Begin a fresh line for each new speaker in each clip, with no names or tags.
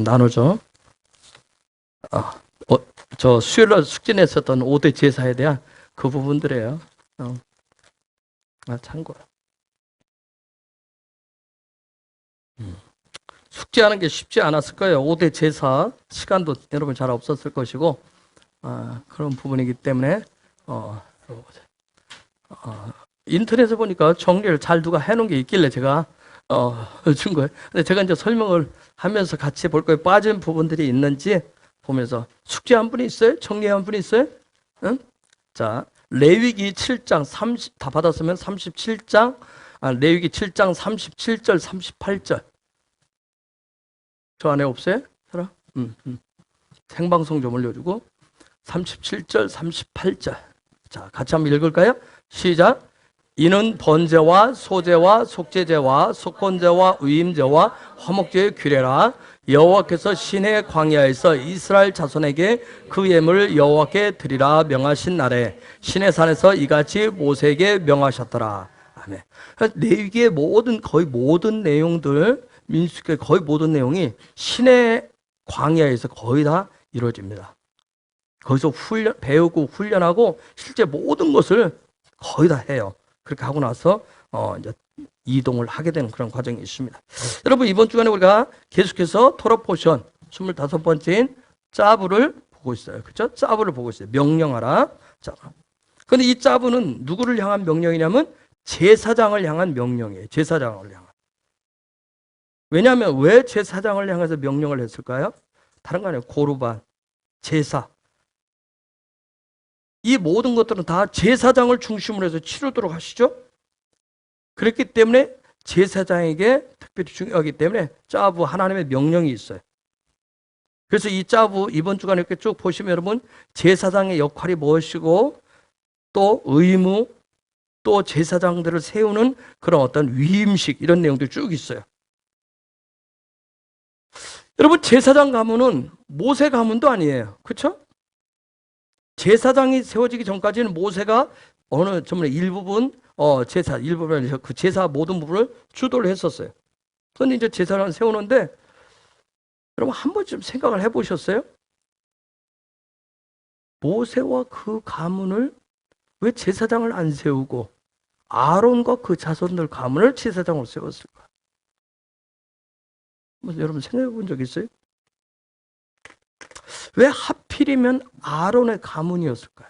나누죠. 저 수요일날 숙진했었던 5대 제사에 대한 그 부분들이에요. 참고로. 숙지하는 게 쉽지 않았을 거예요. 5대 제사 시간도 여러분 잘 없었을 것이고 그런 부분이기 때문에 인터넷에 보니까 정리를 잘 누가 해놓은 게 있길래 제가 준 거예요. 근데 제가 이제 설명을 하면서 같이 볼 거예요. 빠진 부분들이 있는지 보면서. 숙지한 분이 있어요? 정리한 분이 있어요? 응? 자, 레위기 7장 30, 다 받았으면 37장, 레위기 7장 37절, 38절. 저 안에 없어요? 살아? 생방송 좀 올려주고. 37절, 38절. 자, 같이 한번 읽을까요? 시작. 이는 번제와 소제와 속죄제와 속건제와 위임제와 화목제의 규례라. 여호와께서 시내 광야에서 이스라엘 자손에게 그 예물을 여호와께 드리라 명하신 날에 시내 산에서 이같이 모세에게 명하셨더라. 아멘. 레위기의 거의 모든 내용들, 민수기의 거의 모든 내용이 시내 광야에서 거의 다 이루어집니다. 거기서 배우고 훈련하고 실제 모든 것을 거의 다 해요. 그렇게 하고 나서 이제 이동을 하게 되는 그런 과정이 있습니다. 여러분, 이번 주간에 우리가 계속해서 토라 포션 25번째인 짜부를 보고 있어요. 그렇죠? 짜부를 보고 있어요. 명령하라. 짜부. 그런데 이 짜부는 누구를 향한 명령이냐면 제사장을 향한 명령이에요. 제사장을 향한. 왜냐하면 왜 제사장을 향해서 명령을 했을까요? 다른 거 아니에요. 고르반, 제사. 이 모든 것들은 다 제사장을 중심으로 해서 치르도록 하시죠. 그렇기 때문에 제사장에게 특별히 중요하기 때문에 짜부, 하나님의 명령이 있어요. 그래서 이 짜부 이번 주간에 이렇게 쭉 보시면 여러분, 제사장의 역할이 무엇이고 또 의무, 또 제사장들을 세우는 그런 어떤 위임식, 이런 내용들이 쭉 있어요. 여러분, 제사장 가문은 모세 가문도 아니에요. 그렇죠? 제사장이 세워지기 전까지는 모세가 어느 정말 일부분 일부분 그 제사 모든 부분을 주도를 했었어요. 그런데 이제 제사장을 세우는데 여러분 한 번쯤 생각을 해보셨어요? 모세와 그 가문을 왜 제사장을 안 세우고 아론과 그 자손들 가문을 제사장으로 세웠을까? 여러분 생각해 본 적 있어요? 왜 하필이면 아론의 가문이었을까요?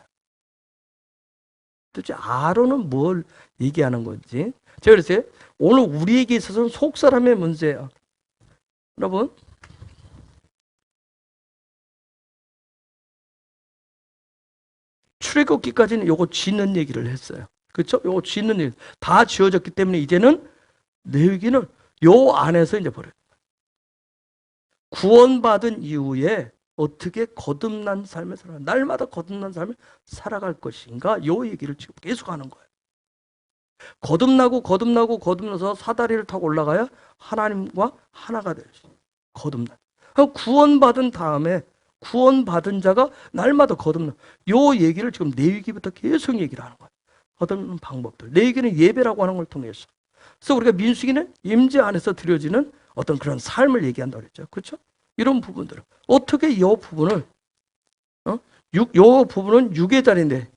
도대체 아론은 뭘 얘기하는 건지. 제가 그랬어요. 오늘 우리에게 있어서는 속사람의 문제예요. 여러분, 출애굽기까지는 요거 짓는 얘기를 했어요. 그렇죠? 요거 짓는 얘기 다 지어졌기 때문에 이제는 레위기는 요 안에서 이제 버려요. 구원받은 이후에 어떻게 거듭난 삶을 살아, 날마다 거듭난 삶을 살아갈 것인가, 요 얘기를 지금 계속 하는 거예요. 거듭나서 사다리를 타고 올라가야 하나님과 하나가 될 수 있어요. 거듭나. 구원받은 다음에 구원받은 자가 날마다 거듭나. 요 얘기를 지금 레위기부터 계속 얘기를 하는 거예요. 거듭는 방법들. 레위기는 예배라고 하는 걸 통해서. 그래서 우리가 민수기는 임재 안에서 드려지는 어떤 그런 삶을 얘기한다고 그랬죠. 그렇죠? 이런 부분들을 어떻게 이 부분을 이 부분은 육의 자리인데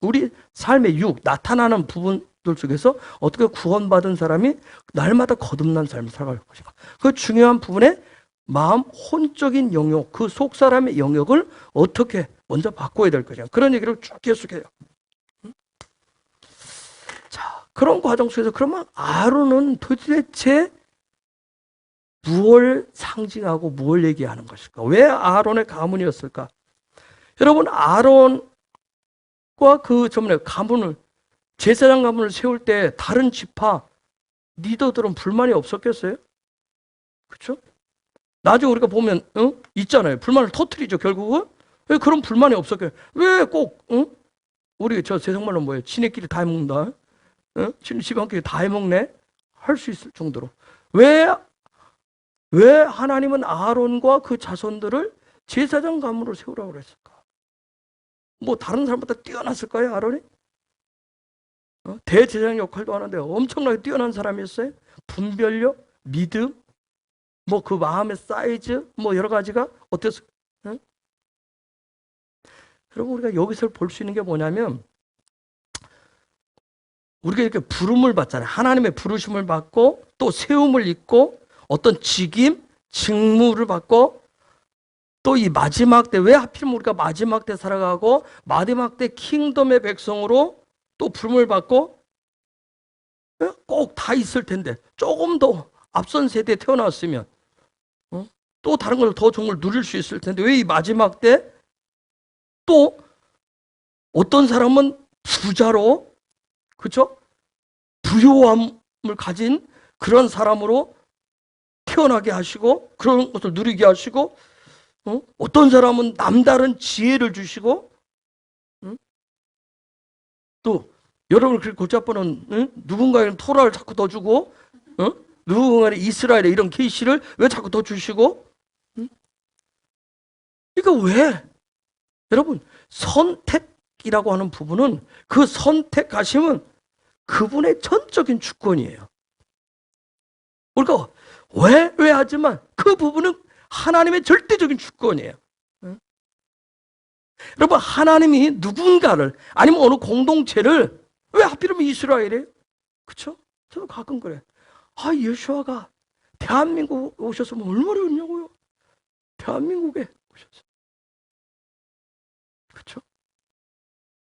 우리 삶의 육 나타나는 부분들 속에서 어떻게 구원받은 사람이 날마다 거듭난 삶을 살아갈 것인가. 그 중요한 부분에 마음 혼적인 영역, 그 속 사람의 영역을 어떻게 먼저 바꿔야 될 것인가. 그런 얘기를 쭉 계속해요. 자, 그런 과정 속에서 그러면 아론은 도대체 무엇을 상징하고 무엇을 얘기하는 것일까? 왜 아론의 가문이었을까? 여러분, 아론과 그 가문을, 제사장 가문을 세울 때 다른 지파 리더들은 불만이 없었겠어요? 그렇죠? 나중에 우리가 보면 있잖아요. 불만을 터뜨리죠. 결국은 왜 그런 불만이 없었겠어요? 왜 꼭 우리 제 정말로 뭐예요? 지네끼리 다 해먹는다. 집안끼리 다 해먹네. 할 수 있을 정도로 왜 하나님은 아론과 그 자손들을 제사장 가문으로 세우라고 그랬을까? 뭐 다른 사람보다 뛰어났을까요, 아론이? 대제사장 역할도 하는데 엄청나게 뛰어난 사람이었어요. 분별력, 믿음, 뭐 그 마음의 사이즈, 뭐 여러 가지가 어땠어? 응? 여러분, 우리가 여기서 볼 수 있는 게 뭐냐면, 우리가 이렇게 부름을 받잖아요. 하나님의 부르심을 받고, 또 세움을 입고, 어떤 직임, 직무를 받고, 또 이 마지막 때, 왜 하필이면 우리가 마지막 때 살아가고, 마지막 때 킹덤의 백성으로 또 부름을 받고, 꼭 다 있을 텐데, 조금 더 앞선 세대에 태어났으면, 또 다른 걸 더 좋은 걸 누릴 수 있을 텐데, 왜 이 마지막 때 또 어떤 사람은 부자로, 그렇죠? 부요함을 가진 그런 사람으로 태어나게 하시고, 그런 것을 누리게 하시고, 어떤 사람은 남다른 지혜를 주시고, 또 여러분 그렇게 골치 아파는, 누군가에는 토라를 자꾸 더 주고, 누군가에는 이스라엘의 이런 계시를 왜 자꾸 더 주시고, 이거 왜? 여러분, 선택이라고 하는 부분은, 그 선택하심은 그분의 전적인 주권이에요. 우리가 왜 하지만 그 부분은 하나님의 절대적인 주권이에요. 여러분, 하나님이 누군가를, 아니면 어느 공동체를 왜 하필이면 이스라엘이에요? 그렇죠? 저도 가끔 그래. 아, 예수아가 대한민국 오셨으면 얼마나 좋냐고요. 대한민국에 오셨어요. 그렇죠?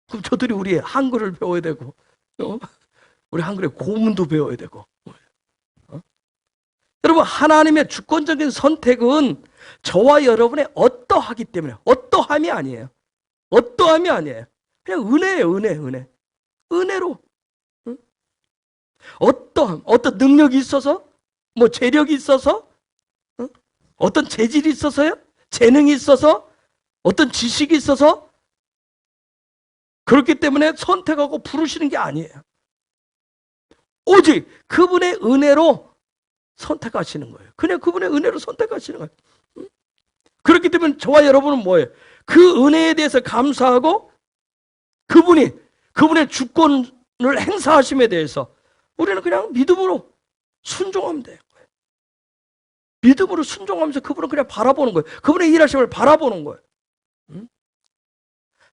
그럼 저들이 우리 한글을 배워야 되고, 우리 한글의 고문도 배워야 되고. 여러분, 하나님의 주권적인 선택은 저와 여러분의 어떠하기 때문에, 어떠함이 아니에요. 어떠함이 아니에요. 그냥 은혜예요, 은혜. 은혜로. 어떠함, 어떤 능력이 있어서, 뭐 재력이 있어서, 어떤 재질이 있어서요, 재능이 있어서, 어떤 지식이 있어서, 그렇기 때문에 선택하고 부르시는 게 아니에요. 오직 그분의 은혜로 선택하시는 거예요. 그냥 그분의 은혜로 선택하시는 거예요. 그렇기 때문에 저와 여러분은 뭐예요? 그 은혜에 대해서 감사하고, 그분의 주권을 행사하심에 대해서 우리는 그냥 믿음으로 순종하면 돼요. 믿음으로 순종하면서 그분을 그냥 바라보는 거예요. 그분의 일하심을 바라보는 거예요.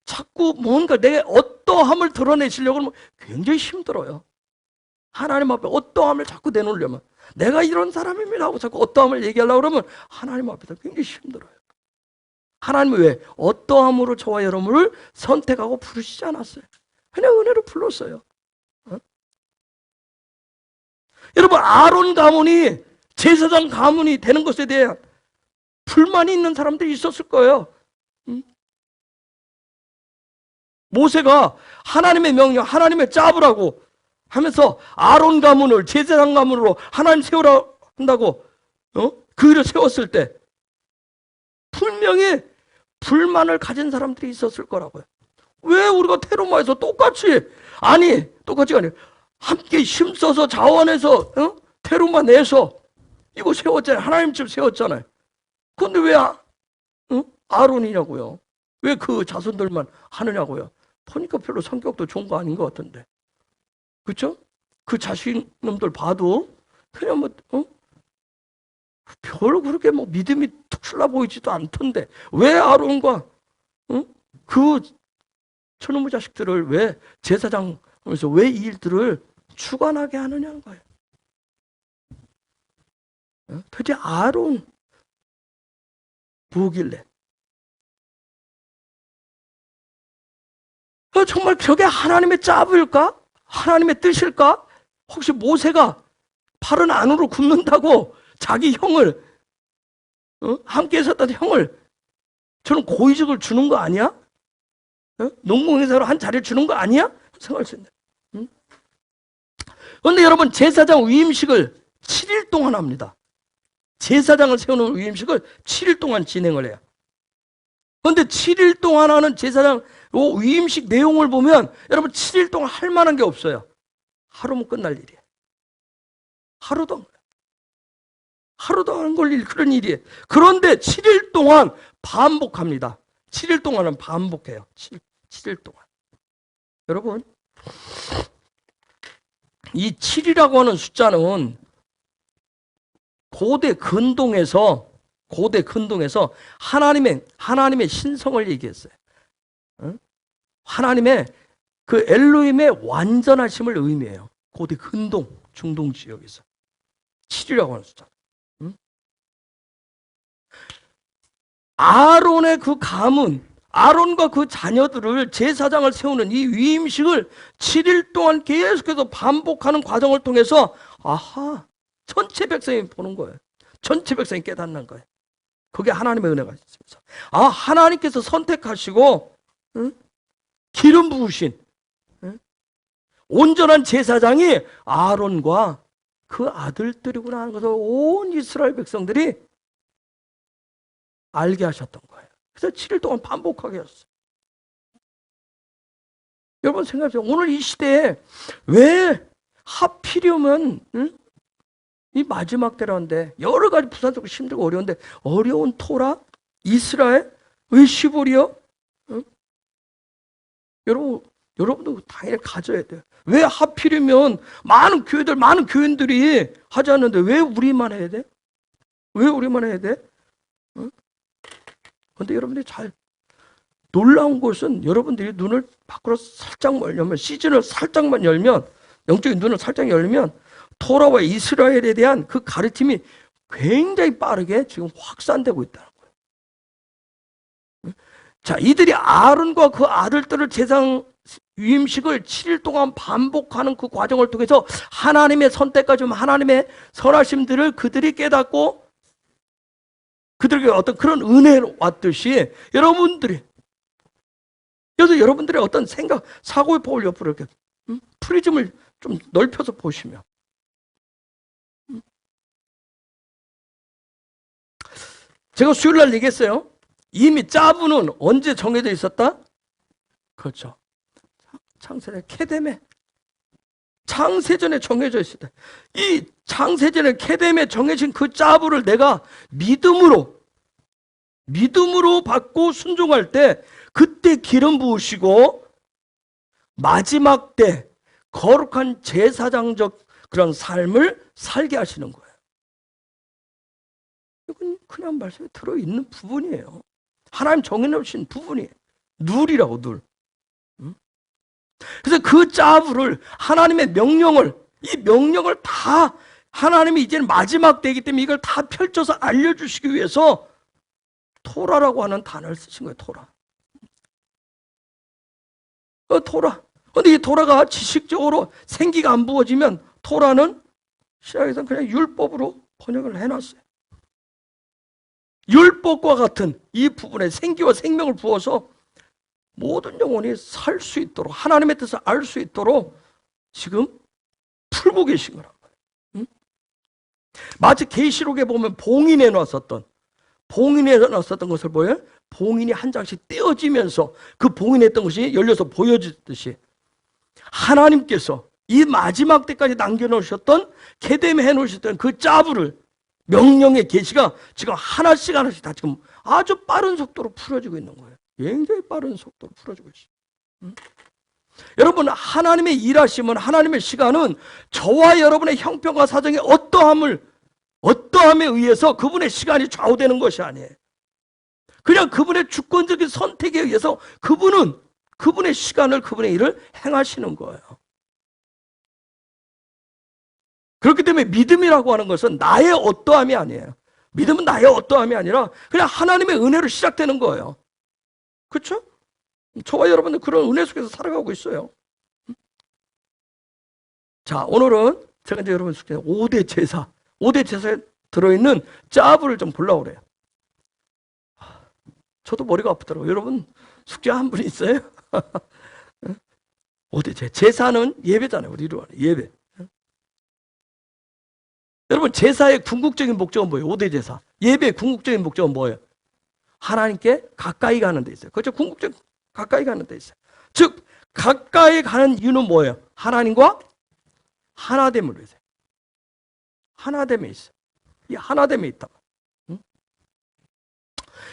자꾸 뭔가 내 어떠함을 드러내시려고 하면 굉장히 힘들어요. 하나님 앞에 어떠함을 자꾸 내놓으려면, 내가 이런 사람입니다 하고 자꾸 어떠함을 얘기하려고 그러면 하나님 앞에서 굉장히 힘들어요. 하나님은 왜? 어떠함으로 저와 여러분을 선택하고 부르시지 않았어요. 그냥 은혜로 불렀어요. 여러분, 아론 가문이 제사장 가문이 되는 것에 대한 불만이 있는 사람들이 있었을 거예요. 모세가 하나님의 명령, 하나님의 잡으라고 하면서 아론 가문을 제사장 가문으로 하나님 세우라 한다고 그 일을 세웠을 때 분명히 불만을 가진 사람들이 있었을 거라고요. 왜 우리가 테르마에서 똑같이 아니라 함께 힘써서 자원해서 테르마 내서 이거 세웠잖아요. 하나님 집 세웠잖아요. 그런데 왜 아론이냐고요? 왜 그 자손들만 하느냐고요? 보니까 별로 성격도 좋은 거 아닌 것 같은데. 그렇죠? 그 자신놈들 봐도 그냥 별로 그렇게 믿음이 특출나 보이지도 않던데 왜 아론과 그 저놈의 자식들을 왜 제사장 하면서 왜 이 일들을 주관하게 하느냐는 거예요. 도대체 아론 뭐길래? 정말 저게 하나님의 짭일까? 하나님의 뜻일까? 혹시 모세가 팔은 안으로 굽는다고 자기 형을 함께 있었던 형을 저는 고위직을 주는 거 아니야? 농공회사로 한 자리를 주는 거 아니야? 생각할 수 있는데. 그런데 여러분, 제사장 위임식을 7일 동안 합니다. 제사장을 세우는 위임식을 7일 동안 진행을 해요. 그런데 7일 동안 하는 제사장 위임식 내용을 보면 여러분 7일 동안 할 만한 게 없어요. 하루면 끝날 일이에요. 하루도 안 걸릴 그런 일이에요. 그런데 7일 동안 반복합니다. 7일 동안은 반복해요. 7일 동안. 여러분, 이 7이라고 하는 숫자는 고대 근동에서 하나님의 신성을 얘기했어요. 응? 하나님의 그 엘로힘의 완전하심을 의미해요. 고대 근동, 중동 지역에서 7이라고 하는 숫자. 응? 아론의 그 가문, 아론과 그 자녀들을 제사장을 세우는 이 위임식을 7일 동안 계속해서 반복하는 과정을 통해서 전체 백성이 보는 거예요. 전체 백성이 깨닫는 거예요. 그게 하나님의 은혜가 있습니다. 하나님께서 선택하시고 기름 부으신 온전한 제사장이 아론과 그 아들들이구나 하는 것을 온 이스라엘 백성들이 알게 하셨던 거예요. 그래서 7일 동안 반복하게 했어요. 여러분 생각해보세요. 오늘 이 시대에 왜 하필이면 이 마지막 때라는데 여러 가지 부산적으로 힘들고 어려운데 어려운 토라? 이스라엘? 왜 시골이요? 여러분도 당연히 가져야 돼요. 왜 하필이면 많은 교회들, 많은 교인들이 하지 않는데 왜 우리만 해야 돼? 왜 우리만 해야 돼? 그런데 여러분들이 놀라운 것은 여러분들이 눈을 밖으로 살짝만 열면, 시즌을 살짝만 열면, 영적인 눈을 살짝 열면 토라와 이스라엘에 대한 그 가르침이 굉장히 빠르게 지금 확산되고 있다는 거예요. 자, 이들이 아론과 그 아들들을 제사장 위임식을 7일 동안 반복하는 그 과정을 통해서 하나님의 선택과 좀 하나님의 선하심들을 그들이 깨닫고 그들에게 어떤 그런 은혜로 왔듯이 여러분들의 어떤 생각, 사고의 폭을 옆으로 이렇게 프리즘을 좀 넓혀서 보시면 제가 수요일날 얘기했어요. 이미 짜부는 언제 정해져 있었다? 그렇죠. 창세전에 케뎀에 창세전에 정해져 있을 때, 이 창세전에 케뎀에 정해진 그 짜부를 내가 믿음으로 받고 순종할 때 그때 기름 부으시고 마지막 때 거룩한 제사장적 그런 삶을 살게 하시는 거예요. 이건 그냥 말씀에 들어있는 부분이에요. 하나님 정해놓으신 부분이에요. 눌이라고 눌. 그래서 그 짜부를 하나님의 이 명령을 다 하나님이 이제는 마지막 때이기 때문에 이걸 다 펼쳐서 알려주시기 위해서 토라라고 하는 단어를 쓰신 거예요. 토라. 근데 이 토라가 지식적으로 생기가 안 부어지면 토라는 신약에서는 그냥 율법으로 번역을 해놨어요. 율법과 같은 이 부분에 생기와 생명을 부어서 모든 영혼이 살 수 있도록 하나님의 뜻을 알 수 있도록 지금 풀고 계신 거란 말이에요. 마치 계시록에 보면 봉인해 놨었던 것을 보여요. 봉인이 한 장씩 떼어지면서 그 봉인했던 것이 열려서 보여지듯이 하나님께서 이 마지막 때까지 남겨놓으셨던 케뎀에 해놓으셨던 그 짜부를 명령의 계시가 지금 하나씩 다 지금 아주 빠른 속도로 풀어지고 있는 거예요. 굉장히 빠른 속도로 풀어지고 있어요. 여러분, 하나님의 일하심은, 하나님의 시간은 저와 여러분의 형편과 사정의 어떠함에 의해서 그분의 시간이 좌우되는 것이 아니에요. 그냥 그분의 주권적인 선택에 의해서 그분의 시간을, 그분의 일을 행하시는 거예요. 그렇기 때문에 믿음이라고 하는 것은 나의 어떠함이 아니에요. 믿음은 나의 어떠함이 아니라 그냥 하나님의 은혜로 시작되는 거예요. 그렇죠? 저와 여러분들 그런 은혜 속에서 살아가고 있어요. 자, 오늘은 제가 이제 여러분 숙제 5대 제사에 들어있는 짜부를 좀 보려고 그래요. 저도 머리가 아프더라고요. 여러분 숙제 한 분 있어요? 5대 제사는 예배잖아요. 우리로 하는 예배. 여러분 제사의 궁극적인 목적은 뭐예요? 5대 제사. 예배의 궁극적인 목적은 뭐예요? 하나님께 가까이 가는 데 있어요. 그렇죠? 궁극적인 가까이 가는 데 있어요. 즉 가까이 가는 이유는 뭐예요? 하나님과 하나됨을 위해서. 하나됨에 있어요. 이 하나됨에 있다.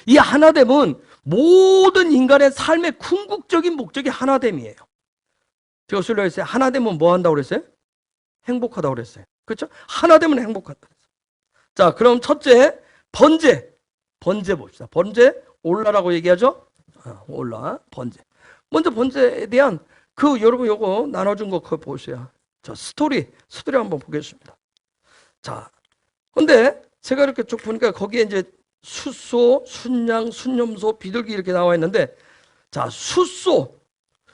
이 하나됨은 모든 인간의 삶의 궁극적인 목적이 하나됨이에요. 제가 설명했어요. 했어요. 하나됨은 뭐 한다고 그랬어요? 행복하다고 그랬어요. 그렇죠? 하나됨은 행복하다. 자, 그럼 첫째, 번제. 번제 봅시다. 번제, 올라라고 얘기하죠? 올라, 번제. 먼저 번제에 대한 여러분 요거 나눠준 거 그거 보세요. 자, 스토리 한번 보겠습니다. 자, 근데 제가 이렇게 쭉 보니까 거기에 이제 숫소, 순양, 순념소, 비둘기 이렇게 나와 있는데, 자, 숫소,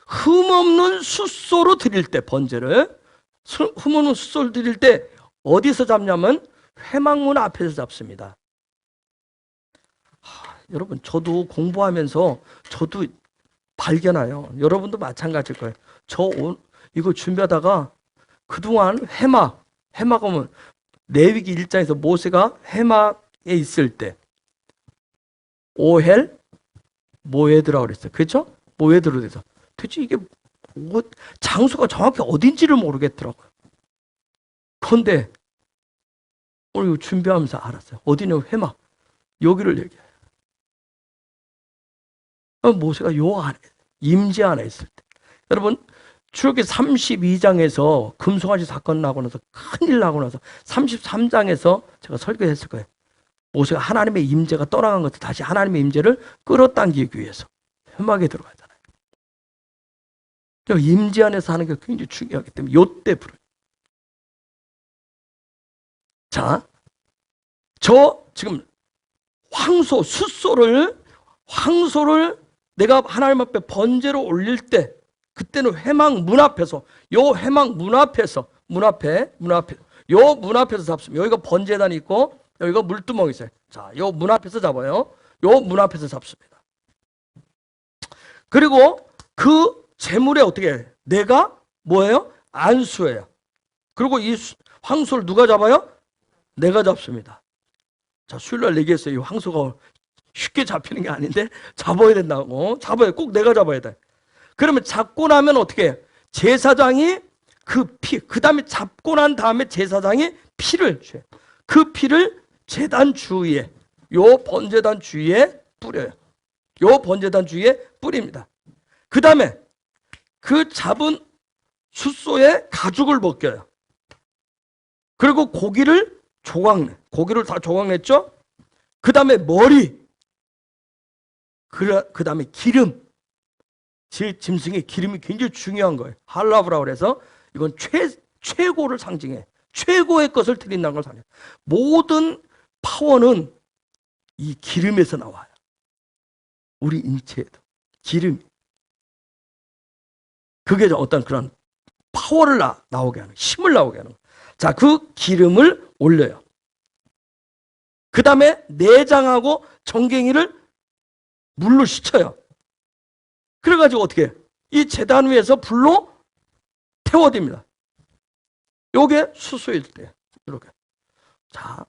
흠없는 숫소로 드릴 때 번제를, 흠없는 숫소를 드릴 때 어디서 잡냐면 회막문 앞에서 잡습니다. 여러분, 저도 공부하면서 저도 발견해요. 여러분도 마찬가지일 거예요. 이거 준비하다가 그동안 해막하면 레위기 1장에서 모세가 해막에 있을 때 오헬 모에드라고 그랬어요. 그렇죠? 모에드로 돼서 도대체 이게 장소가 정확히 어딘지를 모르겠더라고요. 그런데 오늘 준비하면서 알았어요. 어디냐? 해막. 여기를 얘기해요. 모세가 요 안에, 임재 안에 있을 때. 여러분, 출애굽기 32장에서 금송아지 사건 나고 나서 큰일 나고 나서 33장에서 제가 설교했을 거예요. 모세가 하나님의 임재가 떠나간 것을 다시 하나님의 임재를 끌어당기기 위해서 회막에 들어가잖아요. 임재 안에서 하는 게 굉장히 중요하기 때문에 요때 부르요. 자, 지금 숫소를 내가 하나님 앞에 번제로 올릴 때, 그때는 회막 문 앞에서, 회막 문 앞에서 잡습니다. 여기가 번제단이 있고, 여기가 물두멍이 있어요. 자, 문 앞에서 잡아요. 문 앞에서 잡습니다. 그리고 그 제물에 어떻게 해요? 내가 뭐예요? 안수예요. 그리고 이 황소를 누가 잡아요? 내가 잡습니다. 자, 수요일날 얘기했어요. 이 황소가 쉽게 잡히는 게 아닌데 잡아야 된다고. 꼭 내가 잡아야 돼. 그러면 잡고 나면 어떻게 해요? 제사장이 그 다음에 잡고 난 다음에 제사장이 피를 줘요. 그 피를 제단 주위에, 번제단 주위에 뿌려요. 번제단 주위에 뿌립니다. 그 다음에 그 잡은 숫소에 가죽을 벗겨요. 그리고 고기를 다 조각냈죠? 그 다음에 머리, 그 다음에 기름. 짐승의 기름이 굉장히 중요한 거예요. 할라브라고 해서 이건 최고를 상징해. 최고의 것을 드린다는 걸 상징해. 모든 파워는 이 기름에서 나와요. 우리 인체에도 기름. 그게 어떤 그런 파워를 나오게 하는, 힘을 나오게 하는 거예요. 자, 그 기름을 올려요. 그 다음에 내장하고 정갱이를 물로 씻어요. 그래가지고 어떻게 해요? 이 제단 위에서 불로 태워집니다. 요게 수수일 때. 이렇게. 자,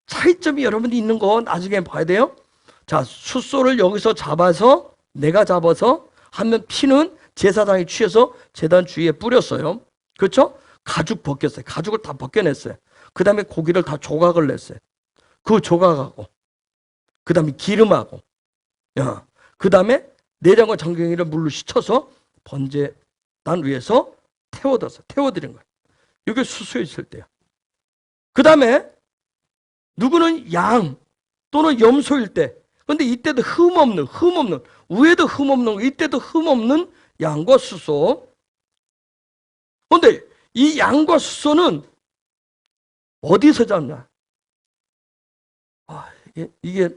차이점이 여러분이 있는 거 나중에 봐야 돼요. 자, 숫소를 여기서 내가 잡아서 하면 피는 제사장이 취해서 제단 주위에 뿌렸어요. 그렇죠? 가죽 벗겼어요. 가죽을 다 벗겨냈어요. 그 다음에 고기를 다 조각을 냈어요. 그 조각하고, 그 다음에 기름하고, 그 다음에 내장과 정경이를 물로 씻어서 번제단 위에서 태워드린 거예요. 이게 수수에 있을 때요. 그 다음에 누구는 양 또는 염소일 때, 근데 이때도 흠없는, 위에도 흠없는, 이때도 흠없는 양과 수소. 근데 이 양과 수소는 어디서 잡냐? 이게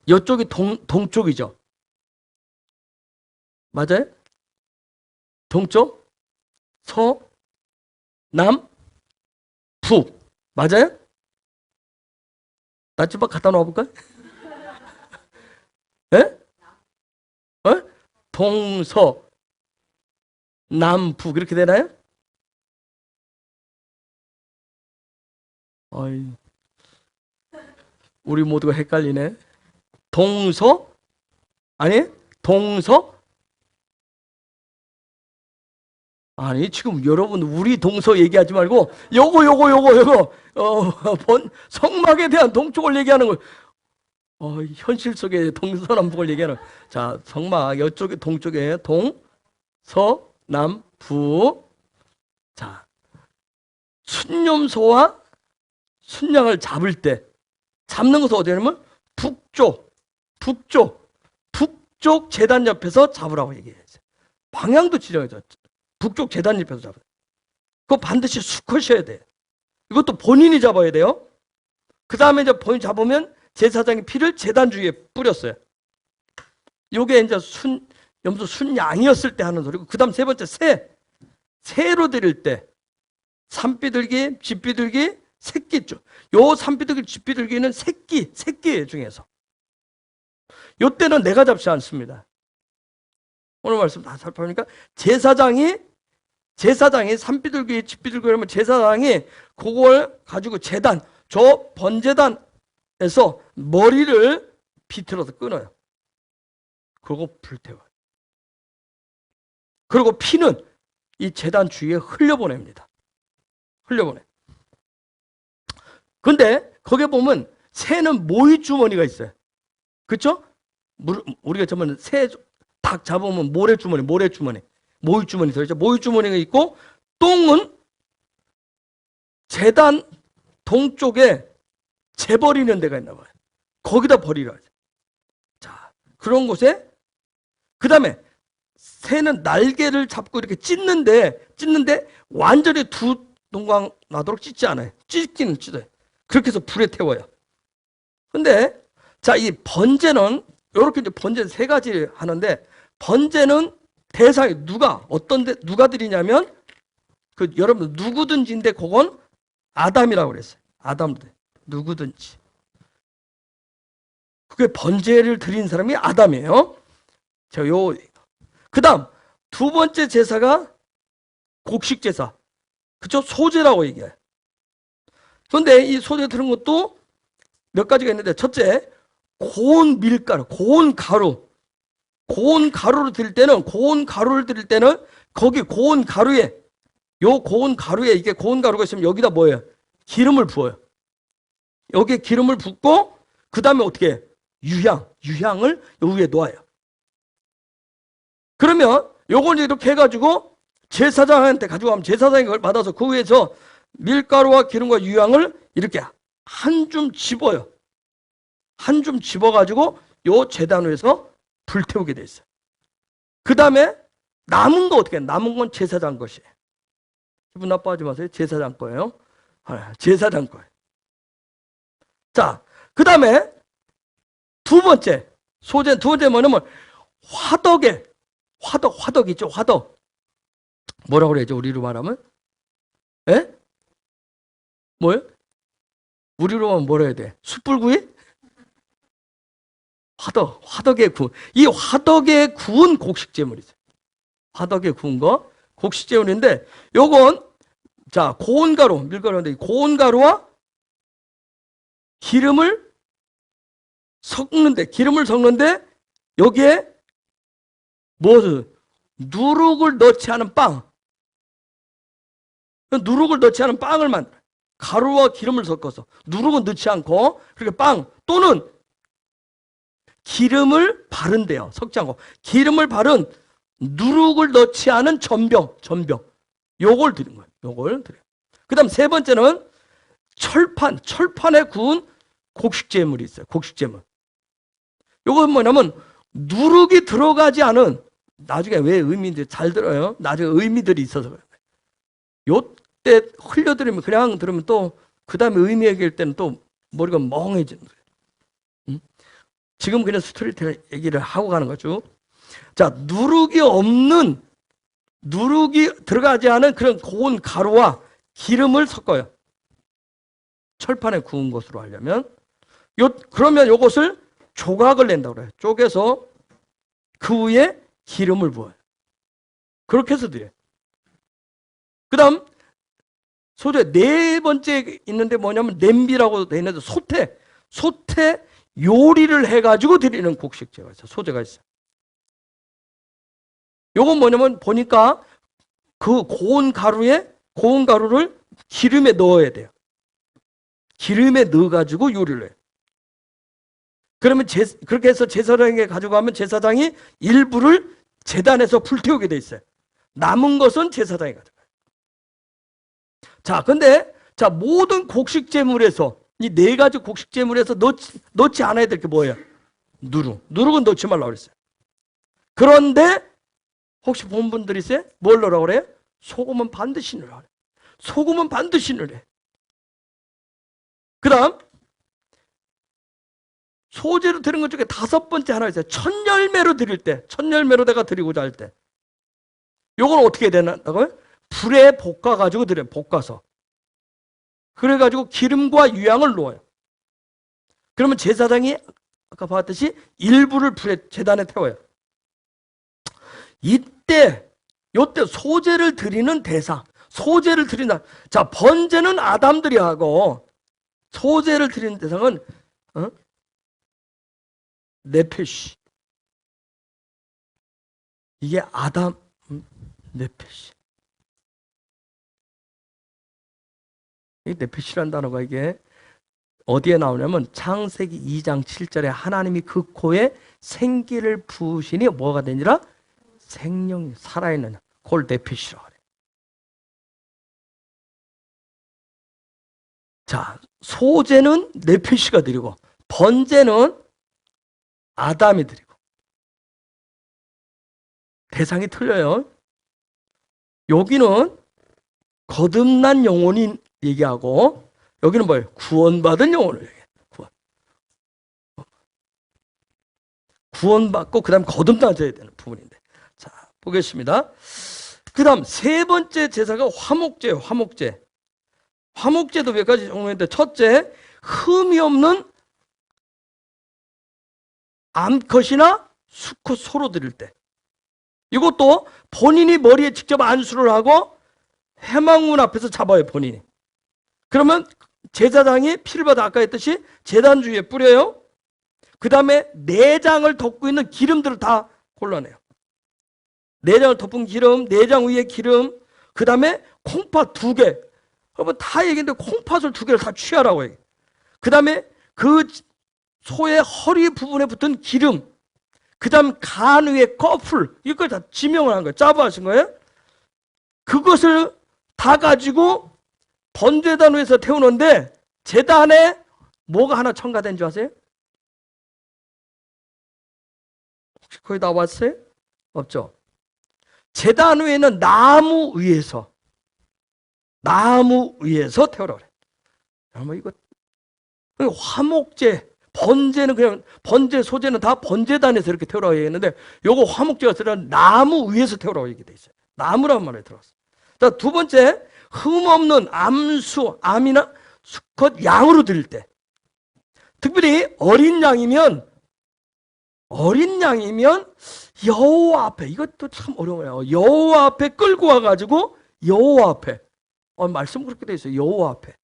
이쪽이 동쪽이죠. 맞아요? 동쪽, 남, 북. 맞아요? 나 좀 갖다 놓아볼까? 예? 동서, 남북 이렇게 되나요? 우리 모두가 헷갈리네. 동서? 아니, 동서? 아니, 지금 여러분 우리 동서 얘기하지 말고 요거 성막에 대한 동쪽을 얘기하는 거. 현실 속에 동서남북을 얘기하는. 자, 성막 이쪽에 동쪽에 동서남북. 자, 순념소와 순양을 잡을 때 잡는 것은 어디냐면 북쪽 제단 옆에서 잡으라고 얘기했어요. 방향도 지정해줘. 북쪽 제단 옆에서 잡아요. 그거 반드시 수컷이어야 돼. 이것도 본인이 잡아야 돼요. 그 다음에 이제 본인 잡으면 제사장이 피를 제단 주위에 뿌렸어요. 요게 이제 염소 순양이었을 때 하는 소리고, 그 다음 세 번째 새로 드릴 때 산비둘기, 쥐비둘기, 새끼죠. 요 산비둘기, 쥐비둘기는 새끼 중에서. 요 때는 내가 잡지 않습니다. 오늘 말씀 다 살펴보니까 제사장이 산비둘기, 쥐비둘기 그러면 제사장이 그걸 가지고 저 번제단에서 머리를 비틀어서 끊어요. 그리고 불태워요. 그리고 피는 이 제단 주위에 흘려보냅니다. 근데 거기에 보면 새는 모이 주머니가 있어요. 그렇죠? 우리가 저번에 닭 잡으면 모이 주머니 들어있죠. 모이 주머니가 있고, 똥은 제단 동쪽에 재버리는 데가 있나 봐요. 거기다 버리라. 자, 그런 곳에, 그 다음에 새는 날개를 잡고 이렇게 찢는데 완전히 두 동강 나도록 찢지 않아요. 찢기는 찢어요. 그렇게 해서 불에 태워요. 근데 자, 이 번제는 이렇게 이제 번제 세 가지 하는데, 번제는 대상이 누가 드리냐면 여러분 누구든지인데, 그건 아담이라고 그랬어요. 아담들 누구든지. 그게 번제를 드린 사람이 아담이에요. 자, 그다음 두 번째 제사가 곡식 제사. 그죠? 소제라고 얘기해요. 그런데 이 소제 드는 것도 몇 가지가 있는데, 첫째, 고운 밀가루, 고운 가루를 드릴 때는 거기 고운 가루에 이게 고운 가루가 있으면 여기다 뭐예요? 기름을 부어요. 여기에 기름을 붓고, 그 다음에 어떻게 해요? 유향을 요 위에 놓아요. 그러면 요걸 이렇게 해가지고 제사장한테 가져가면 제사장이 그걸 받아서 그 위에서 밀가루와 기름과 유향을 이렇게 한 줌 집어요. 한 줌 집어가지고 요 제단 위에서 불태우게 돼 있어요. 그 다음에 남은 거 어떻게 해요? 남은 건 제사장 것이에요. 기분 나빠하지 마세요. 제사장 거예요. 제사장 거예요. 자, 그 다음에 두 번째 뭐냐면 화덕 있죠. 화덕. 뭐라고 그래야죠? 우리로 말하면? 에? 뭐예요? 우리로 하면 뭐라 해야 돼? 숯불구이? 화덕에 구운. 이 화덕에 구운 곡식제물이죠. 화덕에 구운 거 곡식제물인데, 요건 자, 고운 가루, 밀가루인데 고운 가루와 기름을 섞는데 여기에 누룩을 넣지 않은 빵을 만들어요. 가루와 기름을 섞어서 누룩은 넣지 않고, 그렇게 빵 또는 기름을 바른대요. 섞지 않고 기름을 바른 누룩을 넣지 않은 전병 요걸 드린 거예요. 요걸 드려요. 그 다음 세 번째는 철판에 구운 곡식제물이 있어요. 곡식제물. 요건 뭐냐면 누룩이 들어가지 않은, 나중에 왜 의미인지 잘 들어요. 나중에 의미들이 있어서 그래요. 요때 흘려들으면, 그냥 들으면 또 그 다음에 의미 얘기할 때는 또 머리가 멍해지는 거예요. 지금 그냥 스토리텔 얘기를 하고 가는 거죠. 자, 누룩이 들어가지 않은 그런 고운 가루와 기름을 섞어요. 철판에 구운 것으로 하려면. 그러면 요것을 조각을 낸다고 그래요. 쪼개서 그 위에 기름을 부어요. 그렇게 해서 드려요. 그 다음 소재 네 번째 있는데 뭐냐면 냄비라고 돼 있는데, 소태 요리를 해가지고 드리는 곡식제가 있어요. 소재가 있어요. 요건 뭐냐면 보니까 그 고운 가루를 기름에 넣어야 돼요. 기름에 넣어가지고 요리를 해요. 그러면 그렇게 해서 제사장에게 가져가면 제사장이 일부를 제단에서 불태우게 돼 있어요. 남은 것은 제사장이 가져가요. 자, 근데 자, 모든 곡식 제물에서 이 네 가지 곡식 제물에서 넣지 않아야 될 게 뭐예요? 누룩은 넣지 말라고 그랬어요. 그런데 혹시 본 분들 있어요? 뭘 넣으라고 그래요? 소금은 반드시 넣으라 그래요. 소금은 반드시 넣으래. 그 다음 소재로 드린 것 중에 다섯 번째 하나 있어요. 첫 열매로 드릴 때, 첫 열매로 내가 드리고자 할 때, 요건 어떻게 되나고요? 불에 볶아가지고 드려요. 볶아서. 그래가지고 기름과 유향을 넣어요. 그러면 제사장이 아까 봤듯이 일부를 불에 제단에 태워요. 요때 소재를 드리는 대상, 소재를 드린다. 자, 번제는 아담들이 하고 소재를 드리는 대상은 네페시. 이게 아담 네페시. 이 네페시라는 단어가 이게 어디에 나오냐면 창세기 2장 7절에 하나님이 그 코에 생기를 부으시니 뭐가 되니라? 생명이 살아있는 그걸 네페시라고 그래요. 자, 소재는 네페시가 드리고 번제는 아담이 드리고. 대상이 틀려요. 여기는 거듭난 영혼이 얘기하고 여기는 뭐예요? 구원받은 영혼을 얘기해요. 구원받고 그 다음 거듭나져야 되는 부분인데. 자, 보겠습니다. 그 다음 세 번째 제사가 화목제예요. 화목제. 화목제도 몇 가지 종류인데 첫째, 흠이 없는 암컷이나 수컷 소로 드릴 때. 이것도 본인이 머리에 직접 안수를 하고 회막문 앞에서 잡아요. 본인이. 그러면 제사장이 피를 받아 아까 했듯이 제단 주위에 뿌려요. 그 다음에 내장을 덮고 있는 기름들을 다 골라내요. 내장을 덮은 기름, 내장 위에 기름, 그 다음에 콩팥 2개. 여러분 다 얘기했는데 콩팥을 2개를 다 취하라고 얘기해요. 그 다음에 그 소의 허리 부분에 붙은 기름, 그 다음 간 위에 꺼풀, 이걸 다 지명을 한 거예요. 짜부하신 거예요. 그것을 다 가지고 번제단 위에서 태우는데 제단에 뭐가 하나 첨가된 줄 아세요? 혹시 거의 다 왔어요? 없죠? 제단 위에는 나무 위에서 태우라고 그래. 여러분 이거 화목제, 번제는 그냥 번제 소제는 다 번제단에서 이렇게 태우라고 얘기했는데 요거 화목제가 쓰라는 나무 위에서 태우라고 얘기돼 있어요. 나무라는 말에 들어갔어요. 자, 두 번째, 흠 없는 암수, 암이나 수컷 양으로 드릴 때, 특별히 어린 양이면 여호와 앞에, 이것도 참 어려워요. 여호와 앞에 끌고 와가지고 여호와 앞에, 말씀 그렇게 돼 있어요. 여호와 앞에,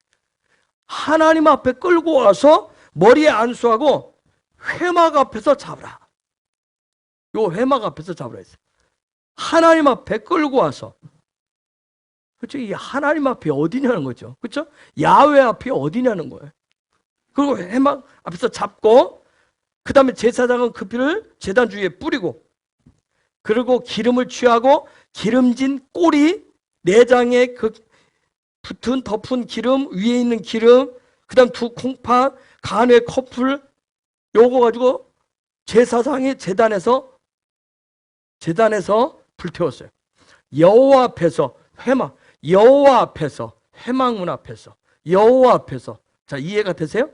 하나님 앞에 끌고 와서 머리에 안수하고 회막 앞에서 잡으라. 요 회막 앞에서 잡으라 했어요. 하나님 앞에 끌고 와서. 그렇죠? 이 하나님 앞이 어디냐는 거죠. 그렇죠? 야훼 앞이 어디냐는 거예요. 그리고 회막 앞에서 잡고 그 다음에 제사장은 그 피를 제단 주위에 뿌리고 그리고 기름을 취하고 기름진 꼬리, 내장에 그 붙은 덮은 기름, 위에 있는 기름, 그 다음 2 콩팥, 간의 커플, 요거 가지고 제사장이 제단에서 불태웠어요. 여호와 앞에서 회막, 여호와 앞에서, 회막문 앞에서, 여호와 앞에서. 자, 이해가 되세요?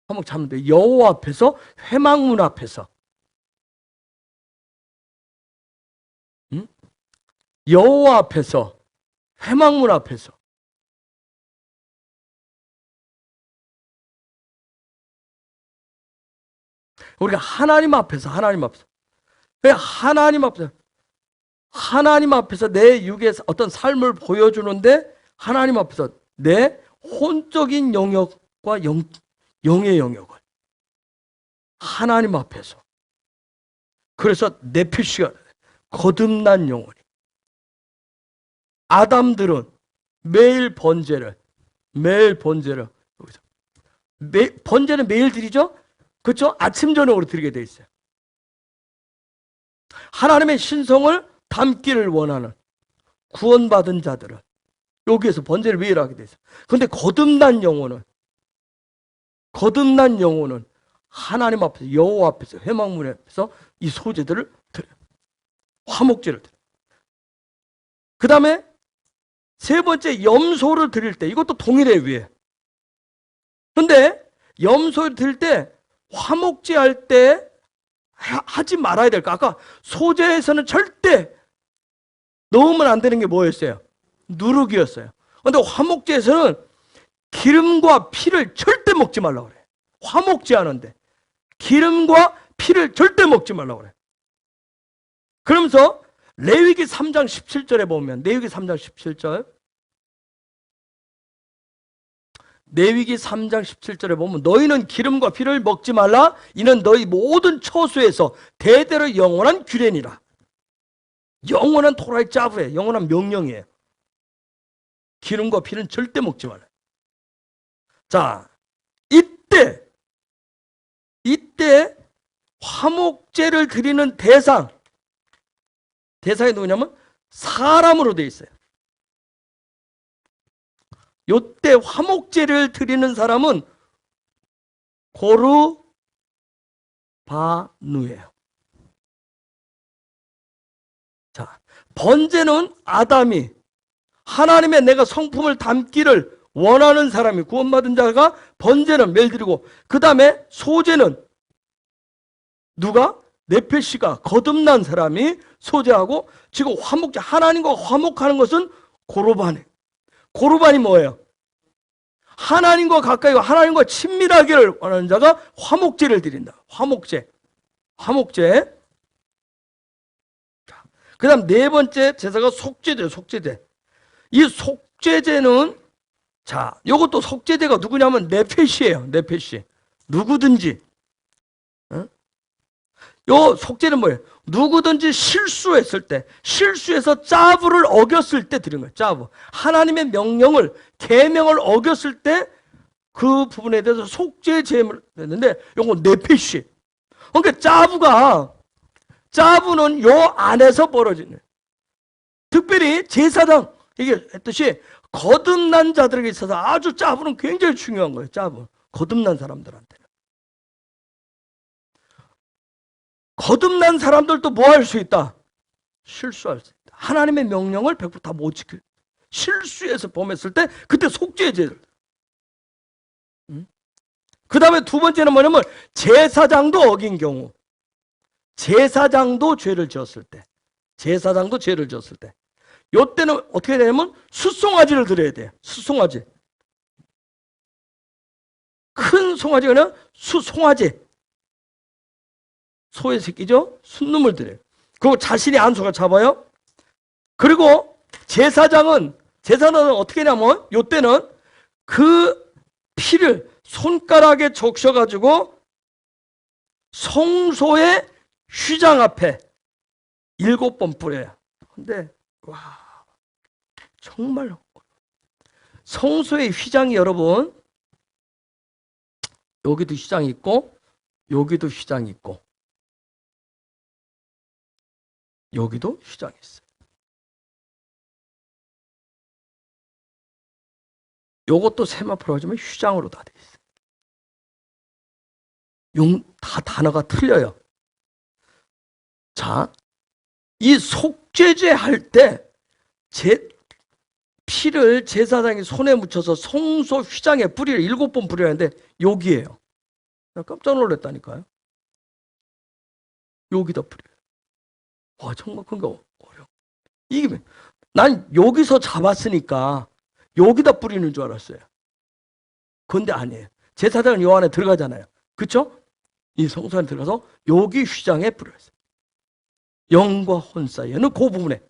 한번 잡으면 돼요. 여호와 앞에서, 회막문 앞에서. 응? 여호와 앞에서, 회막문 앞에서. 우리가 하나님 앞에서. 왜 하나님 앞에서 내 육의 어떤 삶을 보여주는데 하나님 앞에서 내 혼적인 영역과 영의 영역을 하나님 앞에서. 그래서 네피시가 거듭난 영혼이. 아담들은 매일 번제를 여기서 번제는 매일 드리죠? 그렇죠? 아침 저녁으로 드리게 돼 있어요. 하나님의 신성을 담기를 원하는 구원받은 자들은 여기에서 번제를 매일 하게 돼 있어요. 근데 거듭난 영혼은 하나님 앞에서, 여호와 앞에서, 회막문 앞에서 이 소제들을 드려요. 화목제를 드려요. 그 다음에 세 번째, 염소를 드릴 때, 이것도 동일해 위에. 근데 염소를 드릴 때 화목제 할 때 하지 말아야 될까? 아까 소제에서는 절대 넣으면 안 되는 게 뭐였어요? 누룩이었어요. 근데 화목제에서는 기름과 피를 절대 먹지 말라고 그래. 화목제 하는데 기름과 피를 절대 먹지 말라고 그래. 그러면서 레위기 3장 17절에 보면, 레위기 3장 17절, 레위기 3장 17절에 보면, 너희는 기름과 피를 먹지 말라. 이는 너희 모든 처소에서 대대로 영원한 규례니라. 영원한 토라의 짜부에 영원한 명령이에요. 기름과 피는 절대 먹지 말라. 자, 이때 화목제를 드리는 대상이 누구냐면 사람으로 되어 있어요. 이때 화목제를 드리는 사람은 고르바누예요. 자, 번제는 아담이 하나님의 내가 성품을 담기를 원하는 사람이, 구원받은 자가 번제는 매일 드리고, 그 다음에 소제는 누가? 네페시가 거듭난 사람이 소제하고, 지금 화목제, 하나님과 화목하는 것은 고르반이에요. 고르반이 뭐예요? 하나님과 가까이, 하나님과 친밀하기를 원하는 자가 화목제를 드린다. 화목제. 그 다음 네 번째 제사가 속죄제예요. 속죄제. 이 속죄제는, 자, 이것도 속죄제가 누구냐면 네페시예요. 네페시. 누구든지. 요 속죄는 뭐예요? 누구든지 실수했을 때, 실수해서 짜부를 어겼을 때 드린 거예요. 짜부. 하나님의 명령을, 계명을 어겼을 때 그 부분에 대해서 속죄제를 했는데, 요건 네페시. 그러니까 짜부는 요 안에서 벌어지는. 특별히 제사장, 이게 했듯이 거듭난 자들에게 있어서 아주 짜부는 굉장히 중요한 거예요. 짜부. 거듭난 사람들한테는. 거듭난 사람들도 뭐 할 수 있다? 실수할 수 있다. 하나님의 명령을 100% 다 못 지킬. 실수해서 범했을 때 그때 속죄제를. 그 다음에 두 번째는 뭐냐면 제사장도 어긴 경우. 제사장도 죄를 지었을 때. 요때는 어떻게 되냐면 숫송아지를 드려야 돼요. 숫송아지. 큰 송아지가 아니라 숫송아지. 소의 새끼죠? 순놈을 드려요. 그리고 자신이 안소가 잡아요. 그리고 제사장은 어떻게 하냐면 요때는 그 피를 손가락에 적셔가지고 성소의 휘장 앞에 7번 뿌려요. 근데 와, 정말 성소의 휘장이, 여러분, 여기도 휘장이 있고 여기도 휘장이 있고 여기도 휘장이 있어요. 요것도 세마포로 하지만 휘장으로 다 돼 있어요. 다 단어가 틀려요. 자, 이 속죄제 할 때 피를 제사장이 손에 묻혀서 성소 휘장에 뿌리를 7번 뿌려야 하는데 여기에요. 깜짝 놀랐다니까요. 여기다 뿌려요. 와, 정말 그거 어려워. 이게 난 여기서 잡았으니까 여기다 뿌리는 줄 알았어요. 그런데 아니에요. 제사장은 요 안에 들어가잖아요. 그렇죠? 이 성소 안에 들어가서 여기 휘장에 뿌려요. 영과 혼 사이에는 그 부분에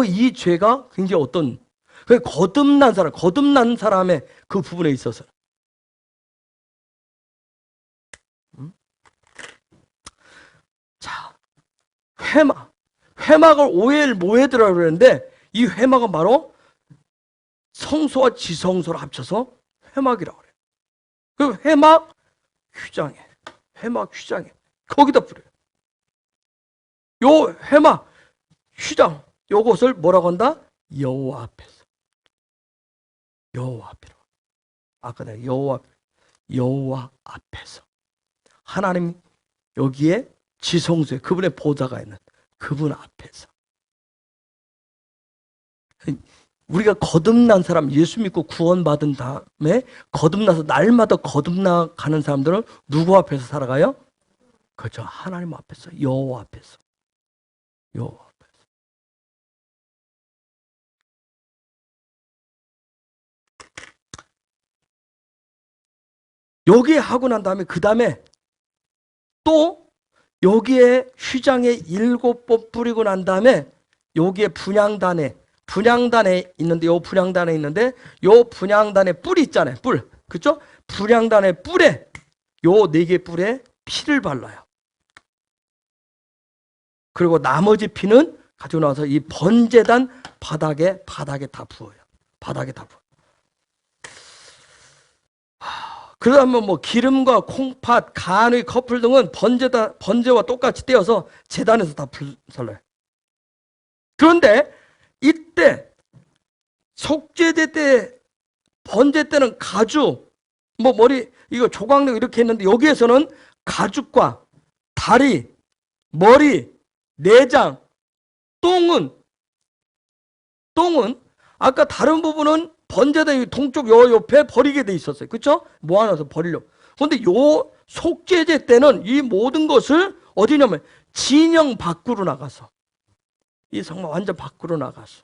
이 죄가 굉장히 어떤 거듭난 사람의 그 부분에 있어서. 자, 회막을 오해를 모해드라고 그러는데 이 회막은 바로 성소와 지성소를 합쳐서 회막이라고 그래요. 그 회막 휘장에 거기다 뿌려요. 요 회막 휘장, 요것을 뭐라고 한다? 여호와 앞에서. 여호와 앞이라고. 아까 내가 여호와 앞에서. 하나님 여기에 지성소에 그분의 보좌가 있는 그분 앞에서. 우리가 거듭난 사람, 예수 믿고 구원받은 다음에 거듭나서 날마다 거듭나가는 사람들은 누구 앞에서 살아가요? 그렇죠. 하나님 앞에서, 여호와 앞에서. 여호와 앞에서. 여기 하고 난 다음에 그 다음에 또 여기에 휘장에 7번 뿌리고 난 다음에 여기에 분향단에 있는데 요 분향단에 뿔이 있잖아요. 뿔. 그렇죠? 분향단의 뿔에 요 4개 뿔에 피를 발라요. 그리고 나머지 피는 가지고 나와서 이 번제단 바닥에 다 부어요. 바닥에 다 부어요. 그다음에 뭐 기름과 콩팥, 간의 커플 등은 번제와 똑같이 떼어서 제단에서 다 불살라요. 그런데 이때 속죄제 때, 번제 때는 가죽, 뭐 머리 이거 조각력 이렇게 했는데 여기에서는 가죽과 다리, 머리, 내장, 똥은 아까 다른 부분은 번제단 동쪽 요 옆에 버리게 돼 있었어요. 그렇죠? 모아놔서 버리려고. 그런데 요 속죄제 때는 이 모든 것을 어디냐면 진영 밖으로 나가서, 이 정말 완전 밖으로 나가서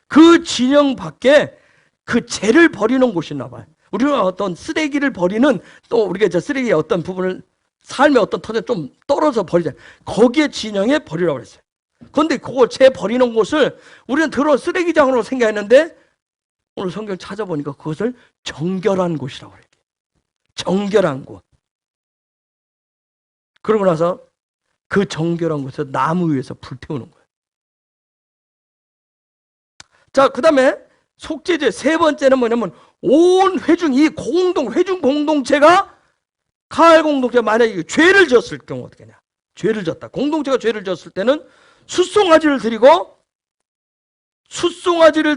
그 진영 밖에 그 죄를 버리는 곳이 있나 봐요. 우리가 어떤 쓰레기를 버리는, 또 우리가 저 쓰레기의 어떤 부분을 삶의 어떤 터에 좀 떨어져 버리자. 거기에 진영에 버리라고 그랬어요. 그런데 그거 죄 버리는 곳을 우리는 쓰레기장으로 생각했는데 오늘 성경 찾아보니까 그것을 정결한 곳이라고 그래요. 정결한 곳. 그러고 나서 그 정결한 곳에서 나무 위에서 불태우는 거예요. 자, 그 다음에 속죄제 세 번째는 뭐냐면 온 회중, 이 회중 공동체가, 가을 공동체가 만약에 죄를 지었을 경우 어떻게 하냐. 죄를 졌다. 공동체가 죄를 지었을 때는 숫송아지를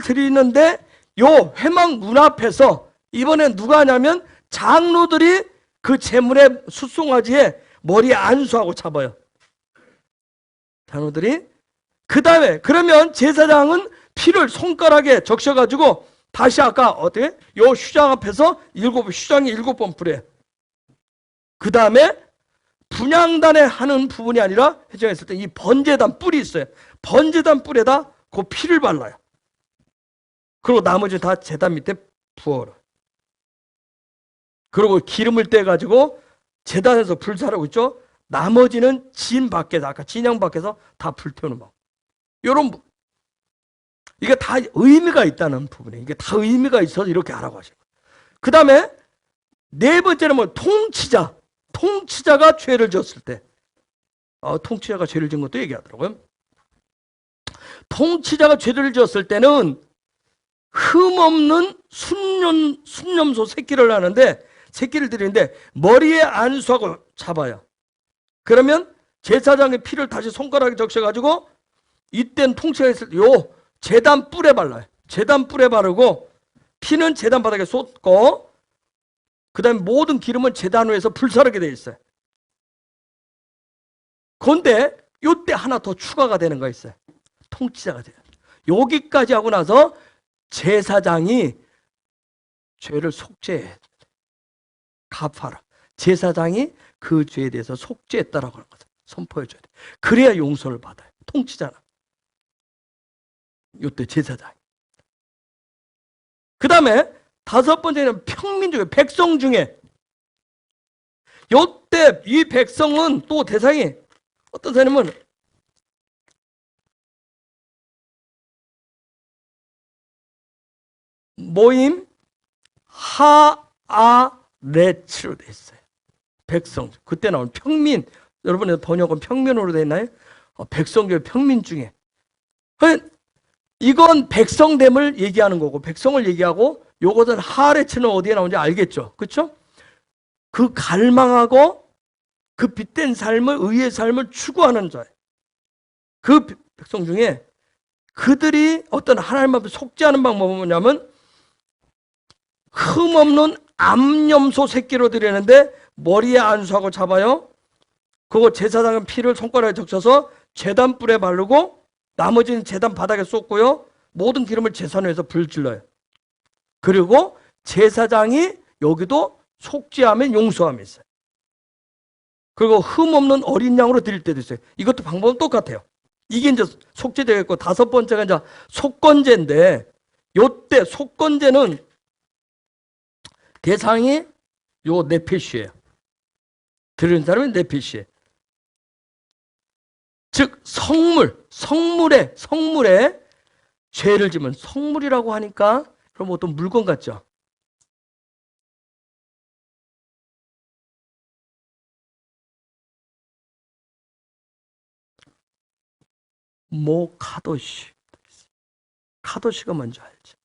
드리는데 요 회막 문 앞에서 이번엔 누가 하냐면 장로들이 그 제물의 숫송아지에 머리에 안수하고 잡아요. 장로들이. 그 다음에 그러면 제사장은 피를 손가락에 적셔가지고 다시 아까 어떻게? 요 휘장 앞에서 휘장에 7번 뿌려요. 그 다음에 분향단에 하는 부분이 아니라 회장했을 때 이 번제단 뿔이 있어요. 번제단 뿔에다 그 피를 발라요. 그리고 나머지 다 제단 밑에 부어라. 그리고 기름을 떼가지고 제단에서 불사르고 있죠. 나머지는 진 밖에서, 아까 진영 밖에서 다 불태우는 방. 요런 이게 다 의미가 있다는 부분이에요. 이게 다 의미가 있어서 이렇게 하라고 하시는 거예요. 그 다음에 네 번째는 뭐 통치자가 죄를 지었을 때, 통치자가 죄를 지은 것도 얘기하더라고요. 통치자가 죄를 지었을 때는 흠없는 순념소 새끼를 드리는데 머리에 안수하고 잡아요. 그러면 제사장의 피를 다시 손가락에 적셔가지고 이땐 통치가 있을 때 요 제단 뿔에 발라요. 제단 뿔에 바르고 피는 제단 바닥에 쏟고 그 다음에 모든 기름은 제단 위에서 불사르게 되어 있어요. 그런데 요때 하나 더 추가가 되는 거 있어요. 통치자가 돼요. 여기까지 하고 나서 제사장이 죄를 속죄해. 갚아라. 제사장이 그 죄에 대해서 속죄했다라고 하는 거죠. 선포해줘야 돼. 그래야 용서를 받아요. 통치자는. 요때 제사장. 그 다음에 다섯 번째는 평민 중에, 백성 중에. 요때 이 백성은 또 대상이 어떤 사람은 모임 하아레츠로 돼 있어요. 백성. 그때 나온 평민. 여러분의 번역은 평민으로 돼 있나요? 백성 중에 평민 중에. 이건 백성됨을 얘기하는 거고 백성을 얘기하고 요것은 하아레츠는 어디에 나오는지 알겠죠? 그렇죠? 그 갈망하고 그 빛된 삶을, 의의 삶을 추구하는 자예요. 그 백성 중에 그들이 어떤 하나님 앞에 속죄하는 방법은 뭐냐면 흠없는 암염소 새끼로 드리는데 머리에 안수하고 잡아요. 그거 제사장은 피를 손가락에 적셔서 제단 뿔에 바르고 나머지는 제단 바닥에 쏟고요. 모든 기름을 제사 위에서 불질러요. 그리고 제사장이 여기도 속죄하면 용서함이 있어요. 그리고 흠없는 어린 양으로 드릴 때도 있어요. 이것도 방법은 똑같아요. 이게 이제 속죄제겠고, 다섯 번째가 이제 속건제인데, 요때 속건제는 대상이 요 네피시예요. 드리는 사람이 네피시예요. 즉 성물에 죄를 지면, 성물이라고 하니까 그럼 어떤 물건 같죠? 카도시. 카도시가 뭔지 알죠?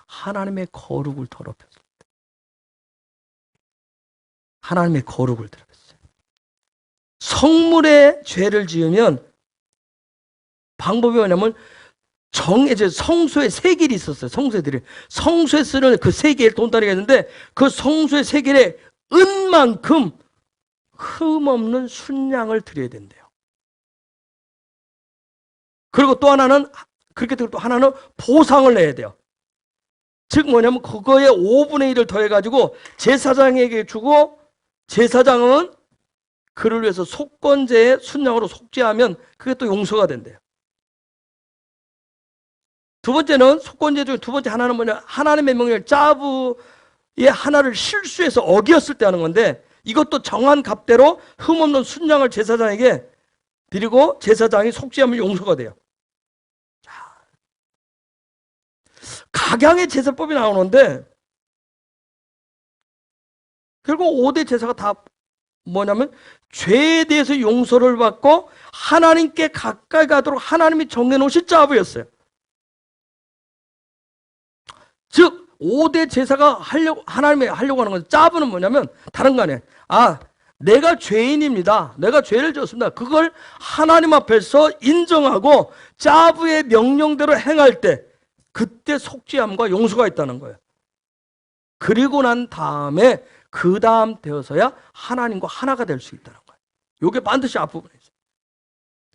하나님의 거룩을 더럽혔을 때. 하나님의 거룩을 더럽혔어요. 성물에 죄를 지으면 방법이 뭐냐면 이제 성소에 세겔이 있었어요. 성소에 쓰는 그 세겔 돈다리가 있는데 그 성소의 세겔에 은만큼 흠없는 순양을 드려야 된대요. 그리고 또 하나는 그렇게 되고 또 하나는 보상을 내야 돼요. 즉 뭐냐면 그거에 5분의 1을 더해가지고 제사장에게 주고 제사장은 그를 위해서 속건제의 순양으로 속죄하면 그게 또 용서가 된대요. 두 번째는 속건제 중에 두 번째 하나는 뭐냐, 하나님의 명령을 짜부의 하나를 실수해서 어겼을 때 하는 건데 이것도 정한 값대로 흠없는 순양을 제사장에게 드리고 제사장이 속죄하면 용서가 돼요. 자, 각양의 제사법이 나오는데 결국 5대 제사가 다 뭐냐면 죄에 대해서 용서를 받고 하나님께 가까이 가도록 하나님이 정해놓으신 짜부였어요. 즉 5대 제사가 하나님이 하려고 하는 건, 짜부는 뭐냐면 다른 거 아니에요. 내가 죄인입니다. 내가 죄를 지었습니다. 그걸 하나님 앞에서 인정하고 짜부의 명령대로 행할 때 그때 속죄함과 용서가 있다는 거예요. 그리고 난 다음에 그 다음 되어서야 하나님과 하나가 될 수 있다는 거예요. 이게 반드시 앞부분에 있어요.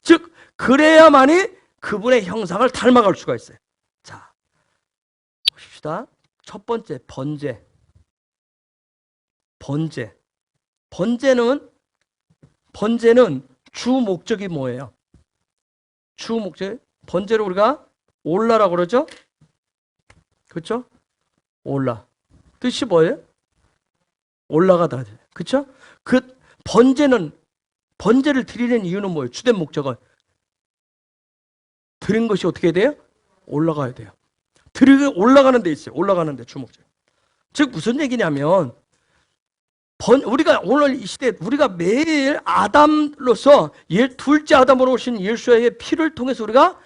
즉 그래야만이 그분의 형상을 닮아갈 수가 있어요. 자, 보십시다. 첫 번째 번제. 번제는 주 목적이 뭐예요? 주 목적, 번제를 우리가 올라라고 그러죠? 그렇죠? 올라. 뜻이 뭐예요? 올라가다. 그렇죠? 그 번제를 드리는 이유는 뭐예요? 주된 목적은 드린 것이 어떻게 돼요? 올라가야 돼요. 올라가는 데 있어요. 올라가는 데 주 목적. 즉 무슨 얘기냐면 우리가 오늘 이 시대에 우리가 매일 아담로서 둘째 아담으로 오신 예수의 피를 통해서 우리가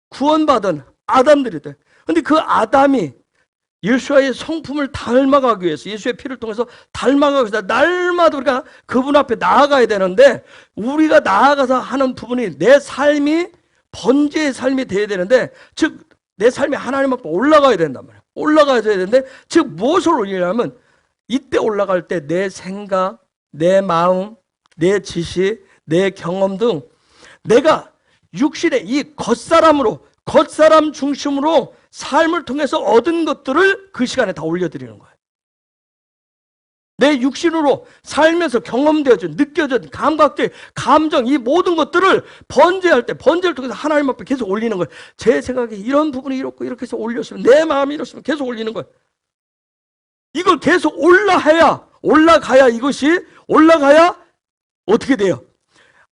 구원받은 아담들이다. 그런데 그 아담이 예수의 성품을 닮아가기 위해서, 예수의 피를 통해서 닮아가기 위해서 날마다 우리가 그분 앞에 나아가야 되는데, 우리가 나아가서 하는 부분이 내 삶이 번제의 삶이 돼야 되는데, 즉 내 삶이 하나님 앞에 올라가야 된단 말이에요. 올라가야 되는데, 즉 무엇을 올리냐면 이때 올라갈 때 내 생각, 내 마음, 내 지식, 내 경험 등 내가 육신의 이 겉사람 중심으로 삶을 통해서 얻은 것들을 그 시간에 다 올려드리는 거예요. 내 육신으로 살면서 경험되어진, 느껴진 감각적, 감정, 이 모든 것들을 번제할 때, 번제를 통해서 하나님 앞에 계속 올리는 거예요. 제 생각에 이런 부분이 이렇고 이렇게 해서 올렸으면, 내 마음이 이렇으면 계속 올리는 거예요. 이걸 계속 올라가야 이것이 올라가야 어떻게 돼요?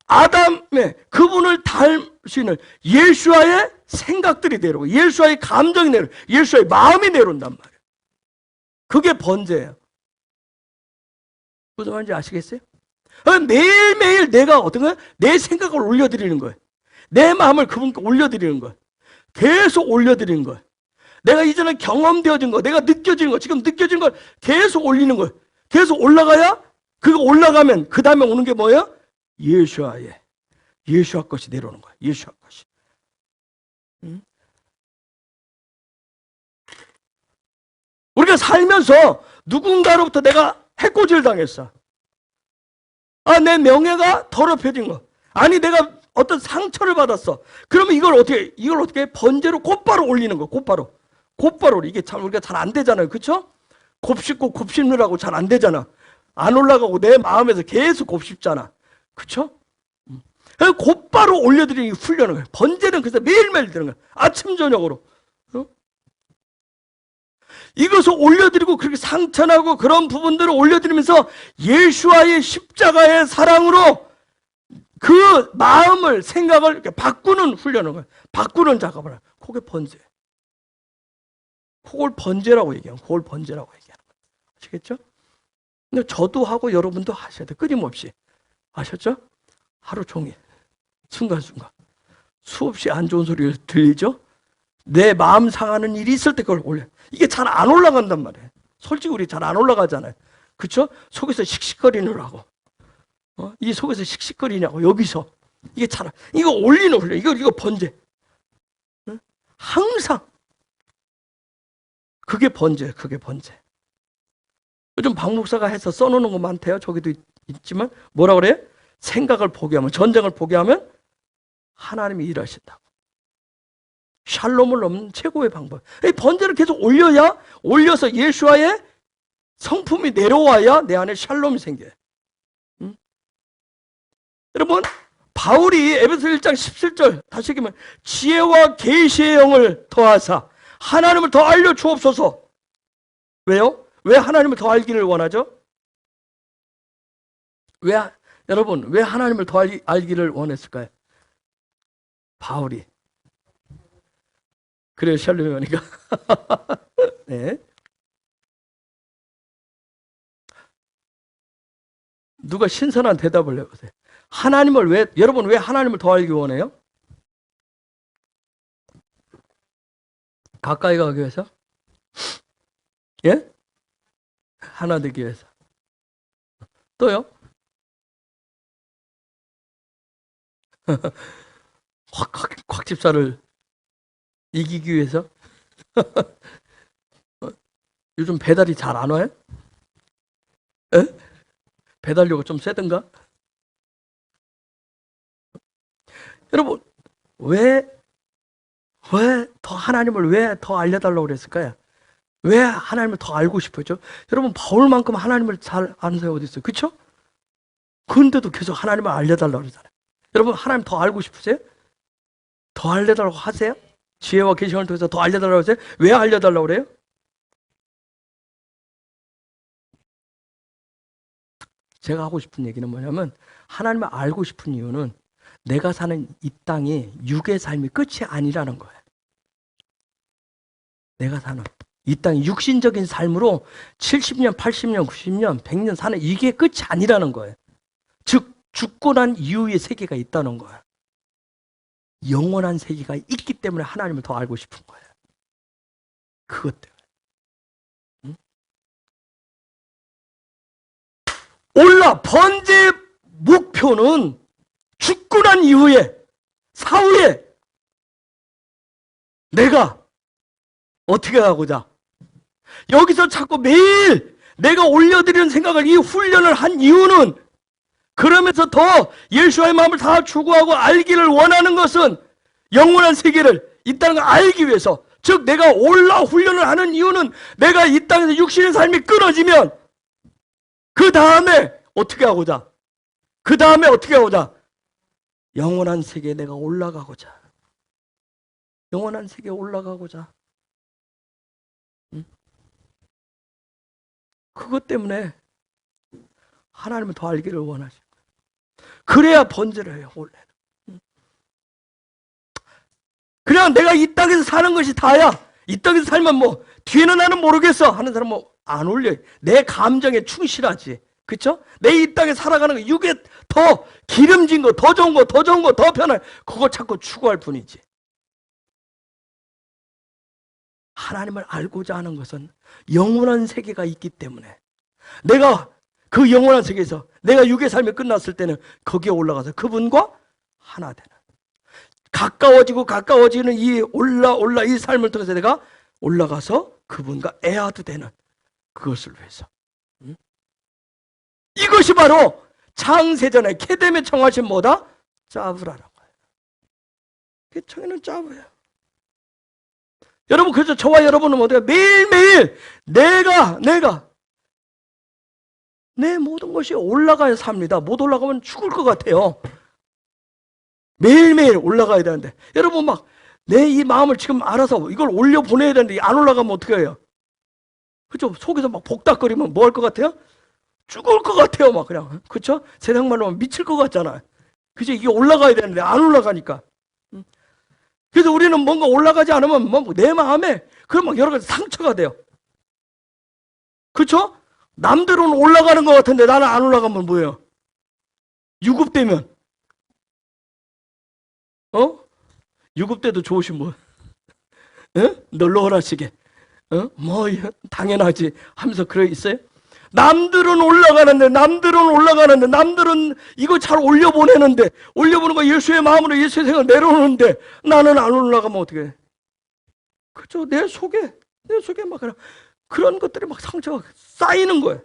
아담의 그분을 닮으시는 예수와의 생각들이 내려오고 예수와의 감정이 내려오고 예수와의 마음이 내려온단 말이에요. 그게 번제예요. 무슨 말인지 아시겠어요? 매일매일 내가 어떤 거예요? 내 생각을 올려드리는 거예요. 내 마음을 그분께 올려드리는 거예요. 계속 올려드리는 거예요. 내가 이전에 경험되어진 거, 내가 느껴지는 거, 지금 느껴진 걸 계속 올리는 거예요. 계속 올라가야, 그거 올라가면 그 다음에 오는 게 뭐예요? 예수와 것이 내려오는 거예요. 예수와 것이. 응? 우리가 살면서 누군가로부터 내가 해코지를 당했어. 아, 내 명예가 더럽혀진 거. 아니, 내가 어떤 상처를 받았어. 그러면 이걸 어떻게 번제로 곧바로 올리는 거, 곧바로. 이게 참 우리가 잘 안 되잖아요. 그쵸? 곱씹고 곱씹느라고 잘 안 되잖아. 안 올라가고 내 마음에서 계속 곱씹잖아. 그쵸? 곧바로 올려드리는 훈련을 해요. 번제는 그래서 매일매일 드는 거야. 아침, 저녁으로. 이것을 올려드리고 그렇게 상처나고 그런 부분들을 올려드리면서 예수와의 십자가의 사랑으로 그 마음을, 생각을 이렇게 바꾸는 훈련을 거예요. 바꾸는 작업을 해요. 그게 번제. 그걸 번제라고 얘기하는 거예요. 아시겠죠? 근데 저도 하고 여러분도 하셔야 돼요. 끊임없이. 아셨죠? 하루 종일. 순간순간. 수없이 안 좋은 소리를 들리죠? 내 마음 상하는 일이 있을 때 그걸 올려. 이게 잘 안 올라간단 말이에요. 솔직히 우리 잘 안 올라가잖아요. 그쵸? 속에서 씩씩거리느라고. 이 속에서 씩씩거리냐고, 여기서. 이거 올리는 훈련. 이거 번제. 항상. 그게 번제. 요즘 박 목사가 해서 써놓는 거 많대요. 저기도 있지만. 뭐라 그래요? 생각을 포기하면, 전쟁을 포기하면 하나님이 일하신다고. 샬롬을 넘는 최고의 방법. 이 번제를 계속 올려서 예수와의 성품이 내려와야 내 안에 샬롬이 생겨요. 여러분, 바울이 에베소 1장 17절 다시 얘기하면 지혜와 계시의 영을 더하사 하나님을 더 알려 주옵소서. 왜요? 왜 하나님을 더 알기를 원하죠? 여러분, 왜 하나님을 더 알기를 원했을까요? 바울이. 그래요, 샬롬이 오니까. 네. 누가 신선한 대답을 해보세요. 여러분 왜 하나님을 더 알기 원해요? 가까이 가기 위해서? 예? 하나 되기 위해서. 또요? 곽 집사를 이기기 위해서? 요즘 배달이 잘 안 와요? 에? 배달료가 좀 세던가? 여러분, 하나님을 왜 더 알려달라고 그랬을까요? 왜 하나님을 더 알고 싶었죠? 여러분, 바울만큼 하나님을 잘 아는 사람이 어디 있어요? 그쵸? 그런데도 계속 하나님을 알려달라고 그러잖아요. 여러분, 하나님 더 알고 싶으세요? 더 알려달라고 하세요? 지혜와 계시를 통해서 더 알려달라고 하세요? 왜 알려달라고 그래요? 제가 하고 싶은 얘기는 뭐냐면 하나님을 알고 싶은 이유는 내가 사는 이 땅이 육의 삶이 끝이 아니라는 거예요. 내가 사는 이 땅이 육신적인 삶으로 70년, 80년, 90년, 100년 사는 이게 끝이 아니라는 거예요. 즉 죽고 난 이후의 세계가 있다는 거예요. 영원한 세계가 있기 때문에 하나님을 더 알고 싶은 거예요. 그것 때문에. 번제의 목표는 죽고 난 이후에, 사후에 내가 어떻게 하고자. 여기서 자꾸 매일 내가 올려드리는 생각을, 이 훈련을 한 이유는, 그러면서 더 예수와의 마음을 다 추구하고 알기를 원하는 것은 영원한 세계를 있다는 걸 알기 위해서. 즉 내가 훈련을 하는 이유는 내가 이 땅에서 육신의 삶이 끊어지면 그 다음에 어떻게 하고자? 영원한 세계에 내가 올라가고자. 영원한 세계에 올라가고자. 그것 때문에 하나님을 더 알기를 원하시는 거예요. 그래야 번제를 해요, 원래는. 그냥 내가 이 땅에서 사는 것이 다야. 이 땅에서 살면 뭐 뒤에는 나는 모르겠어 하는 사람은 뭐 안 올려. 내 감정에 충실하지. 그쵸? 내 이 땅에 살아가는 거, 육에 더 기름진 거, 더 좋은 거, 더 편한 그거 자꾸 추구할 뿐이지. 하나님을 알고자 하는 것은 영원한 세계가 있기 때문에 내가 그 영원한 세계에서 내가 육의 삶이 끝났을 때는 거기에 올라가서 그분과 하나 되는. 가까워지고 가까워지는 이 올라 이 삶을 통해서 내가 올라가서 그분과 애아도 되는 그것을 위해서. 이것이 바로 창세전에 케뎀에 청하신 뭐다? 짜부라는 거예요. 그 청에는 짜부예요. 여러분, 그래서 저와 여러분은 어디가 매일매일 내가 내 모든 것이 올라가야 삽니다. 못 올라가면 죽을 것 같아요. 매일매일 올라가야 되는데, 여러분 막 내 이 마음을 지금 알아서 이걸 올려 보내야 되는데 안 올라가면 어떻게 해요? 그죠? 속에서 막 복닥거리면 뭐 할 것 같아요? 죽을 것 같아요, 막 그냥. 그렇죠? 세상 말로 하면 미칠 것 같잖아요. 그죠? 이게 올라가야 되는데 안 올라가니까. 그래서 우리는 뭔가 올라가지 않으면 뭐 내 마음에 그런 막 여러 가지 상처가 돼요. 그렇죠? 남들은 올라가는 것 같은데 나는 안 올라가면 뭐예요? 유급되면. 유급돼도 좋으신 분. 놀러 오라시게. 뭐 당연하지 하면서 그래 있어요? 남들은 남들은 이거 잘 올려보내는데, 올려보는 거 예수의 마음으로 예수의 생각을 내려오는데 나는 안 올라가면 어떻게 해? 그렇죠? 내 속에 막 그런 것들이 막 상처가 쌓이는 거예요.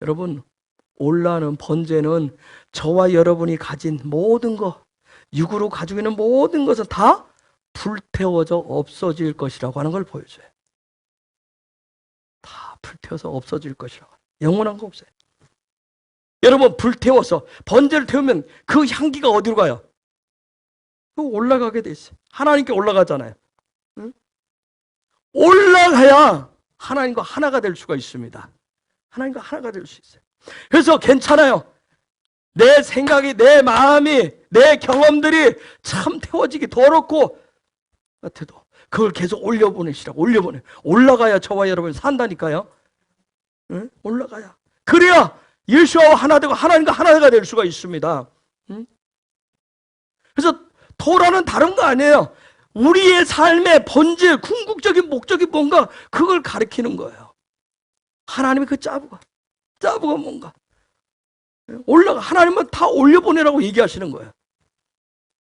여러분, 올라는 번제는 저와 여러분이 가진 모든 것, 육으로 가지고 있는 모든 것은 다 불태워져 없어질 것이라고 하는 걸 보여줘요. 다 불태워서 없어질 것이라고. 영원한 거 없어요. 여러분, 불태워서 번제를 태우면 그 향기가 어디로 가요? 올라가게 돼 있어요. 하나님께 올라가잖아요. 올라가야 하나님과 하나가 될 수가 있습니다. 하나님과 하나가 될 수 있어요. 그래서 괜찮아요. 내 생각이, 내 마음이, 내 경험들이 참 태워지기 더럽고 같아도 그걸 계속 올려보내시라고. 올라가야 저와 여러분이 산다니까요. 응? 올라가야. 그래야 예수와 하나 되고 하나님과 하나가 될 수가 있습니다. 응? 그래서 토라는 다른 거 아니에요. 우리의 삶의 본질, 궁극적인 목적이 뭔가 그걸 가리키는 거예요. 하나님이 그 짜부가 뭔가 올라가. 하나님은 다 올려보내라고 얘기하시는 거예요.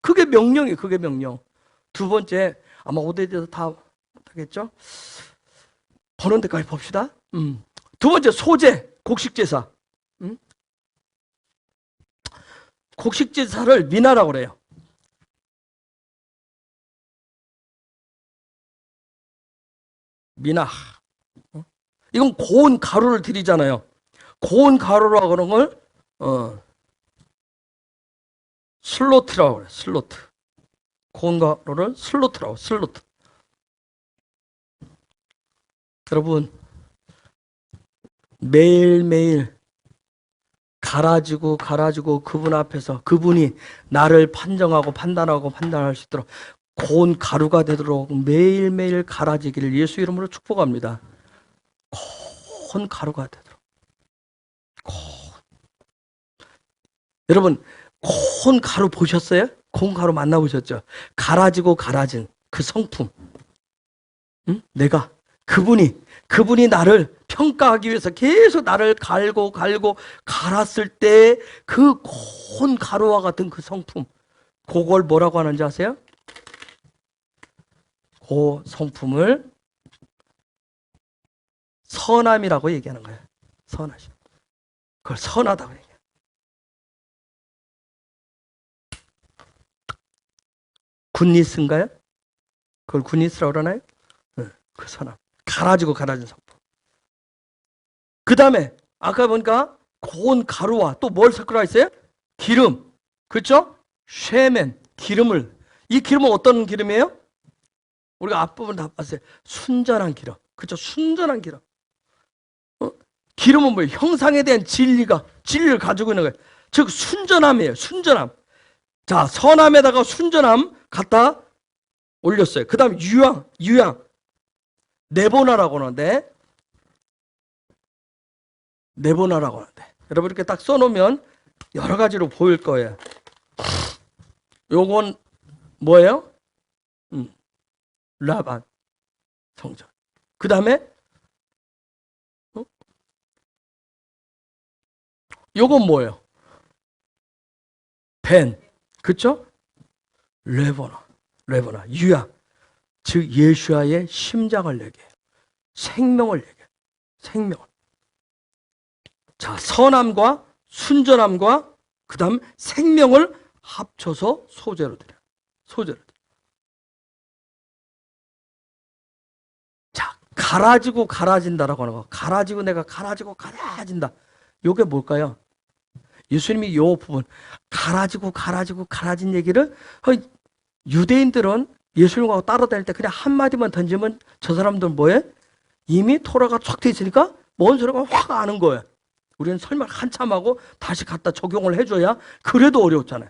그게 명령이에요. 그게 명령. 두 번째, 아마 오대에서 다 못하겠죠? 보는 데까지 봅시다. 두 번째, 소제, 곡식제사. 곡식제사를 미나라고 그래요. 미나. 이건 고운 가루를 드리잖아요. 고운 가루라고 하는 걸 슬로트라고 그래요. 슬로트. 고운 가루를 슬로트라고. 슬로트. 여러분, 매일매일 갈아지고 그분 앞에서 그분이 나를 판단할 수 있도록 고운 가루가 되도록 매일매일 갈아지기를 예수 이름으로 축복합니다. 고운 가루가 되도록. 여러분, 고운 가루 보셨어요? 고운 가루 만나보셨죠? 갈아진 그 성품. 내가 그분이 나를 평가하기 위해서 계속 나를 갈고 갈았을 때 그 고운 가루와 같은 그 성품, 그걸 뭐라고 하는지 아세요? 그 성품을 선함이라고 얘기하는 거예요. 선하심. 그걸 선하다고 얘기해요. 굿니스인가요? 그걸 굿니스라고 그러나요? 그 선함. 갈아진 성품. 그 다음에 아까 보니까 고운 가루와 또 뭘 섞으라 했어요? 기름. 그렇죠? 쉐멘. 기름을. 이 기름은 어떤 기름이에요? 우리가 앞부분 다 봤어요. 순전한 기름. 그렇죠? 순전한 기름. 기름은 뭐예요? 형상에 대한 진리를 가지고 있는 거예요. 즉 순전함이에요. 순전함. 자, 선함에다가 순전함 갖다 올렸어요. 그 다음 유향. 네보나라고 하는데 여러분 이렇게 딱 써놓으면 여러 가지로 보일 거예요. 요건 뭐예요? 라반 성전. 그 다음에 요건 뭐예요? 벤, 그쵸? 레보나, 유야. 즉 예수와의 심장을 얘기해요. 생명을 얘기해요. 생명을. 자, 선함과 순전함과 그 다음 생명을 합쳐서 소재로 드려요. 소재로 드려요. 자, 갈아지고 갈아진다라고 하는 거. 갈아지고 내가 갈아지고 갈아진다. 이게 뭘까요? 예수님이 이 부분 갈아지고 갈아진 얘기를 유대인들은 예수님하고 따라다닐 때 그냥 한마디만 던지면 저 사람들은 뭐해? 이미 토라가 쫙 돼 있으니까 뭔 소리가 확 아는 거예요. 우리는 설명 한참 하고 다시 갖다 적용을 해줘야 그래도 어려웠잖아요.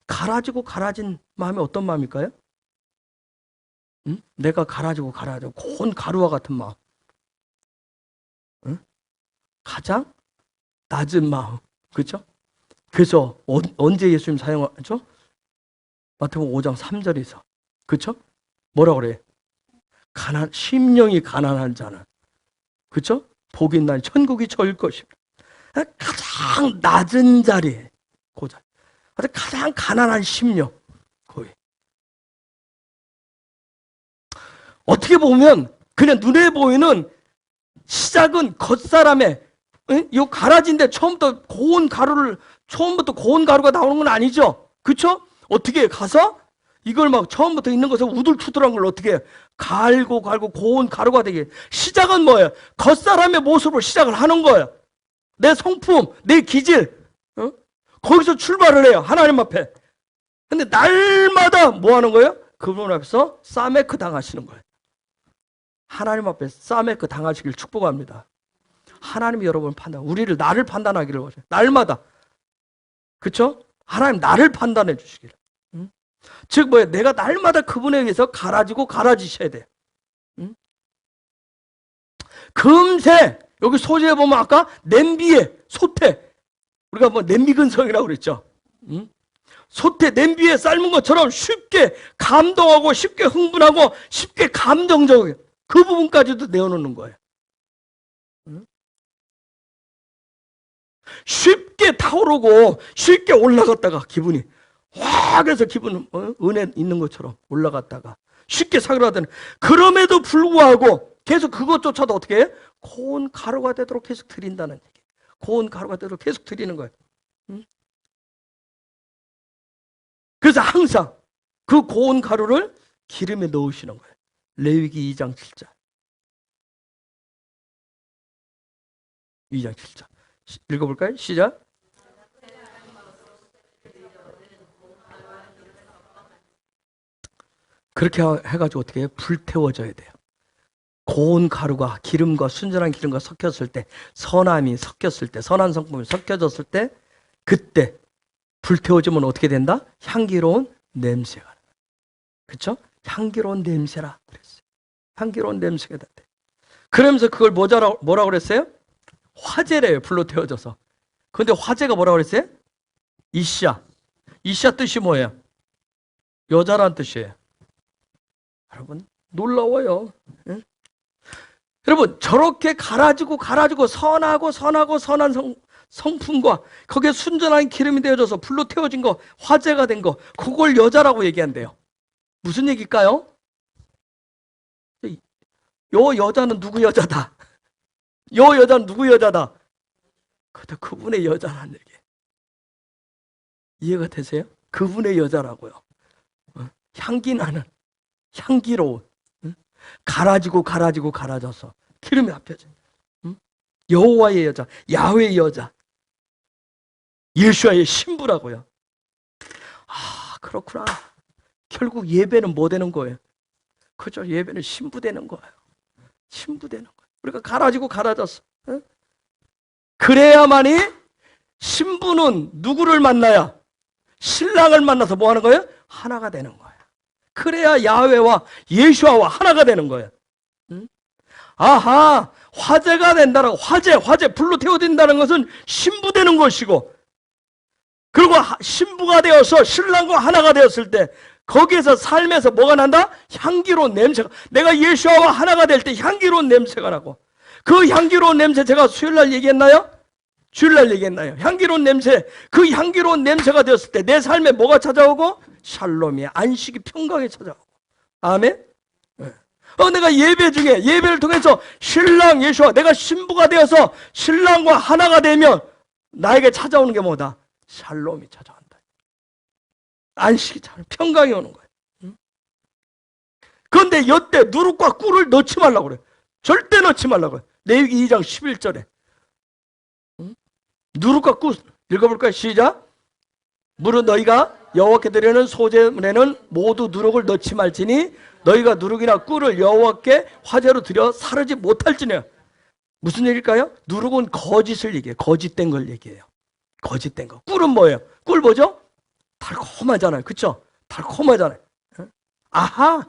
갈아지고 갈아진 마음이 어떤 마음일까요? 응? 내가 갈아지고 고운 가루와 같은 마음. 응? 가장 낮은 마음. 그렇죠? 그래서 언제 예수님 사용하죠? 마태복음 5장 3절에서. 그렇죠? 뭐라 그래? 심령이 가난한 자는, 그렇죠? 복이 있나니 천국이 저일 것입니다. 가장 낮은 자리에, 그 자리. 가장 가난한 심령, 거의. 어떻게 보면 그냥 눈에 보이는 시작은 겉사람의 이 갈아진데 처음부터 고운 가루가 나오는 건 아니죠. 그렇죠? 어떻게 가서 이걸 막 처음부터 있는 것을 우둘투둘한 걸 어떻게 갈고 고운 가루가 되게. 시작은 뭐예요? 겉사람의 모습으로 시작을 하는 거예요. 내 성품, 내 기질, 거기서 출발을 해요. 하나님 앞에. 근데 날마다 뭐 하는 거예요? 그분 앞에서 싸매크 당하시는 거예요. 하나님 앞에 싸매크 당하시길 축복합니다. 하나님이 여러분 나를 판단하기를 원해요. 날마다. 그렇죠? 하나님 나를 판단해 주시기를. 즉 뭐예요? 내가 날마다 그분에 의해서 갈아지셔야 돼요. 금세 여기 소재에 보면 아까 냄비에 소태, 우리가 뭐 냄비 근성이라고 그랬죠. 소태 냄비에 삶은 것처럼 쉽게 감동하고 쉽게 흥분하고 쉽게 감정적이게 그 부분까지도 내어놓는 거예요. 쉽게 타오르고 쉽게 올라갔다가 기분이 확 해서 기분은 은혜 있는 것처럼 올라갔다가 쉽게 사그라드는. 그럼에도 불구하고 계속 그것조차도 어떻게 해? 고운 가루가 되도록 계속 드린다는 얘기. 고운 가루가 되도록 계속 드리는 거예요. 그래서 항상 그 고운 가루를 기름에 넣으시는 거예요. 레위기 2장 7절. 2장 7절. 읽어볼까요? 시작. 그렇게 해가지고 어떻게 해요? 불태워져야 돼요. 고운 가루가 기름과 순전한 기름과 섞였을 때, 선함이 섞였을 때, 선한 성품이 섞여졌을 때, 그때 불태워지면 어떻게 된다? 향기로운 냄새가. 그렇죠? 향기로운 냄새라 그랬어요. 향기로운 냄새가 된대. 그러면서 그걸 뭐라 그랬어요? 화제래요. 불로 태워져서. 그런데 화제가 뭐라 그랬어요? 이샤. 이샤 뜻이 뭐예요? 여자란 뜻이에요. 여러분 놀라워요. 응? 여러분 저렇게 갈아지고 선한 성품과 거기에 순전한 기름이 되어져서 불로 태워진 거, 화제가 된 거, 그걸 여자라고 얘기한대요. 무슨 얘기일까요? 요 여자는 누구 여자다? 요 여자는 누구 여자다? 그분의 여자라는 얘기. 이해가 되세요? 그분의 여자라고요. 향기 나는, 향기로운, 갈아져서 기름이 합혀져. 여호와의 여자, 야훼의 여자, 예수와의 신부라고요. 아, 그렇구나. 결국 예배는 뭐 되는 거예요? 그죠? 예배는 신부 되는 거예요. 신부 되는 거예요. 우리가 갈아졌어. 그래야만이 신부는 누구를 만나야? 신랑을 만나서 뭐 하는 거예요? 하나가 되는 거예요. 그래야 야훼와 예수와 하나가 되는 거예요. 아하, 화제가 된다는 화제 불로 태워진다는 것은 신부 되는 것이고, 그리고 신부가 되어서 신랑과 하나가 되었을 때 거기에서 삶에서 뭐가 난다? 향기로운 냄새가. 내가 예수와 하나가 될 때 향기로운 냄새가 나고, 그 향기로운 냄새 제가 수요일 날 얘기했나요? 주일날 얘기했나요? 향기로운 냄새. 그 향기로운 냄새가 되었을 때 내 삶에 뭐가 찾아오고? 샬롬이, 안식이, 평강이 찾아오고. 아멘? 내가 예배 중에, 예배를 통해서 신랑 예수와 내가 신부가 되어서 신랑과 하나가 되면 나에게 찾아오는 게 뭐다? 샬롬이 찾아온다. 안식이 찾아오는, 평강이 오는 거예요. 그런데 여태 누룩과 꿀을 넣지 말라고 그래. 절대 넣지 말라고 그래. 레위기 2장 11절에. 누룩과 꿀 읽어볼까요? 시작. 무릇 너희가 여호와께 드리는 소제물에는 모두 누룩을 넣지 말지니 너희가 누룩이나 꿀을 여호와께 화제로 드려 사르지 못할지니라. 무슨 얘기일까요? 누룩은 거짓을 얘기해요. 거짓된 걸 얘기해요. 거짓된 거. 꿀은 뭐예요? 꿀 뭐죠? 달콤하잖아요. 그렇죠? 달콤하잖아요. 아하!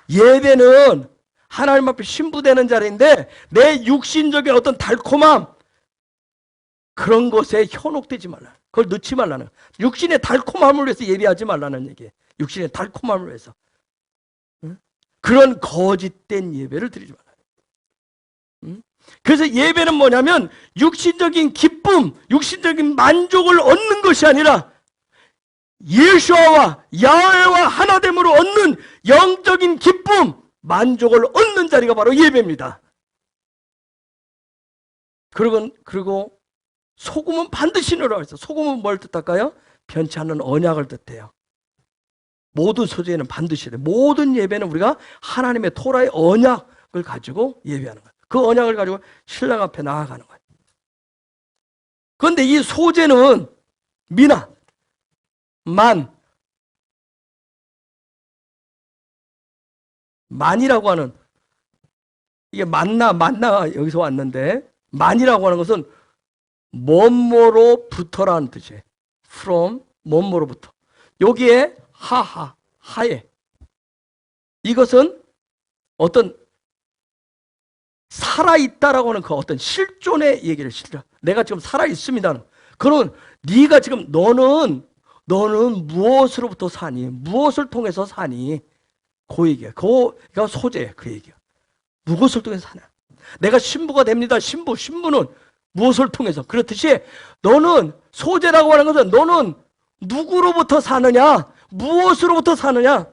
예배는 하나님 앞에 신부되는 자리인데 내 육신적인 어떤 달콤함, 그런 것에 현혹되지 말라. 그걸 넣지 말라는. 육신의 달콤함을 위해서 예배하지 말라는 얘기예요. 육신의 달콤함을 위해서. 그런 거짓된 예배를 드리지 말라. 그래서 예배는 뭐냐면 육신적인 기쁨, 육신적인 만족을 얻는 것이 아니라 예수와 야훼와 하나됨으로 얻는 영적인 기쁨, 만족을 얻는 자리가 바로 예배입니다. 그리고 소금은 반드시 넣으라고 했어요. 소금은 뭘 뜻할까요? 변치 않는 언약을 뜻해요. 모든 소재는 반드시 돼요. 모든 예배는 우리가 하나님의 토라의 언약을 가지고 예배하는 거예요. 그 언약을 가지고 신랑 앞에 나아가는 거예요. 그런데 이 소재는 미나, 만이라고 하는, 이게 만나가 여기서 왔는데, 만이라고 하는 것은 뭐뭐로부터라는 뜻이에요. from, 뭐뭐로부터. 여기에 하에. 이것은 어떤 살아있다라고 하는 그 어떤 실존의 얘기를 실존. 내가 지금 살아있습니다. 그러면 네가 지금 너는 무엇으로부터 사니? 무엇을 통해서 사니? 그 얘기야. 그가 소재야. 그 얘기야. 무엇을 통해서 사냐? 내가 신부가 됩니다. 신부는 무엇을 통해서? 그렇듯이 너는 소재라고 하는 것은 너는 누구로부터 사느냐? 무엇으로부터 사느냐?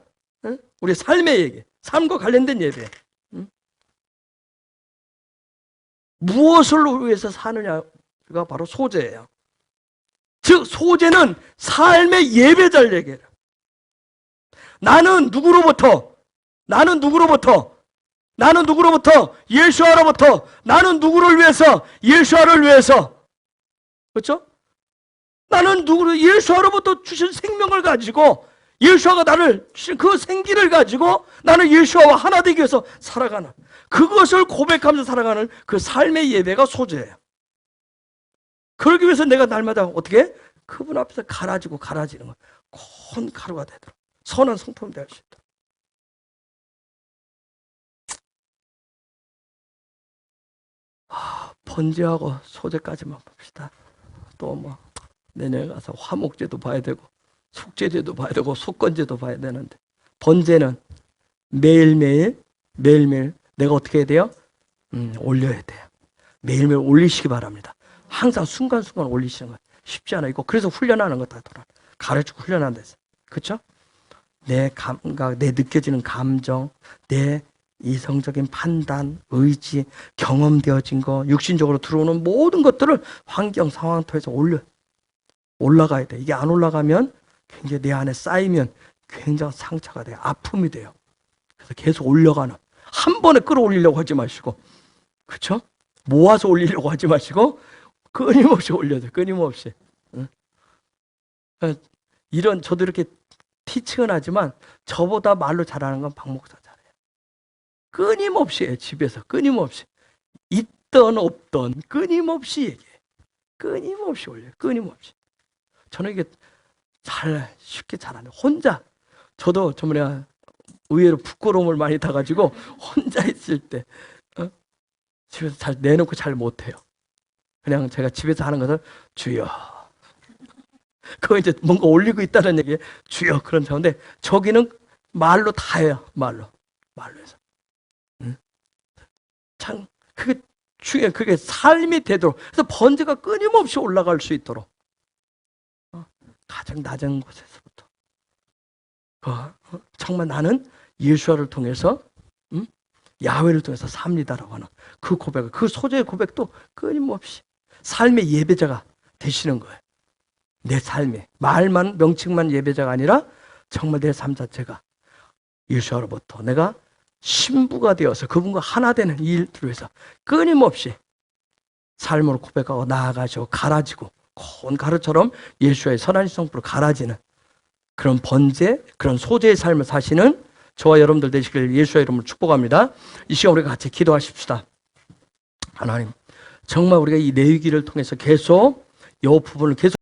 응? 우리 삶의 얘기. 삶과 관련된 예배. 응? 무엇을 위해서 사느냐가 바로 소재예요. 즉 소재는 삶의 예배자를 얘기해요. 나는 누구로부터? 예수아로부터. 나는 누구를 위해서? 예수아를 위해서. 그렇죠? 나는 예수아로부터 주신 생명을 가지고, 예수아가 나를 주신 그 생기를 가지고 나는 예수아와 하나 되기 위해서 살아가는, 그것을 고백하면서 살아가는 그 삶의 예배가 소재예요. 그러기 위해서 내가 날마다 어떻게? 그분 앞에서 갈아지는 거야. 콘 가루가 되도록, 선한 성품이 될 수 있도록. 번제하고 소제까지만 봅시다. 또 뭐 내년에 가서 화목제도 봐야 되고 속죄제도 봐야 되고 속건제도 봐야 되는데, 번제는 매일매일 내가 어떻게 해야 돼요? 올려야 돼요. 매일매일 올리시기 바랍니다. 항상 순간순간 올리시는 거예요. 쉽지 않아. 이거 그래서 훈련하는 거다. 가르치고 훈련하는 데서. 그렇죠? 내 감각, 내 느껴지는 감정, 내 이성적인 판단, 의지, 경험되어진 거, 육신적으로 들어오는 모든 것들을 환경, 상황 통해서 올라가야 돼. 이게 안 올라가면 굉장히 내 안에 쌓이면 굉장히 상처가 돼요. 아픔이 돼요. 그래서 계속 올려가는, 한 번에 끌어올리려고 하지 마시고, 그렇죠? 모아서 올리려고 하지 마시고 끊임없이 올려야 돼. 끊임없이. 이런, 저도 이렇게 티칭은 하지만 저보다 말로 잘하는 건 박 목사 잘해요. 끊임없이 해요. 집에서 끊임없이. 있던 없던 끊임없이 얘기해. 끊임없이 올려요. 끊임없이. 저는 이게 쉽게 잘 안 해요. 혼자. 저도 저번에 의외로 부끄러움을 많이 타가지고 혼자 있을 때 집에서 잘 내놓고 잘 못해요. 그냥 제가 집에서 하는 것은 주여. 그거 이제 뭔가 올리고 있다는 얘기예요. 주여. 그런 차인데 저기는 말로 다 해요. 말로 해서. 참 그게 중에 그게 삶이 되도록, 그래서 번제가 끊임없이 올라갈 수 있도록 가장 낮은 곳에서부터 정말 나는 예수와를 통해서 야훼를 통해서 삽니다라고 하는 그 고백을, 그 소재의 고백도 끊임없이 삶의 예배자가 되시는 거예요. 내 삶에 말만 명칭만 예배자가 아니라 정말 내 삶 자체가 예수와로부터 내가 신부가 되어서 그분과 하나 되는 이 일들을 위해서 끊임없이 삶으로 고백하고 나아가시고 갈아지고 고운 가루처럼 예수의 선한 성품으로 갈아지는 그런 번제, 그런 소재의 삶을 사시는 저와 여러분들 되시길 예수의 이름으로 축복합니다. 이 시간 우리가 같이 기도하십시다. 하나님, 정말 우리가 이 레위기를 통해서 계속 이 부분을 계속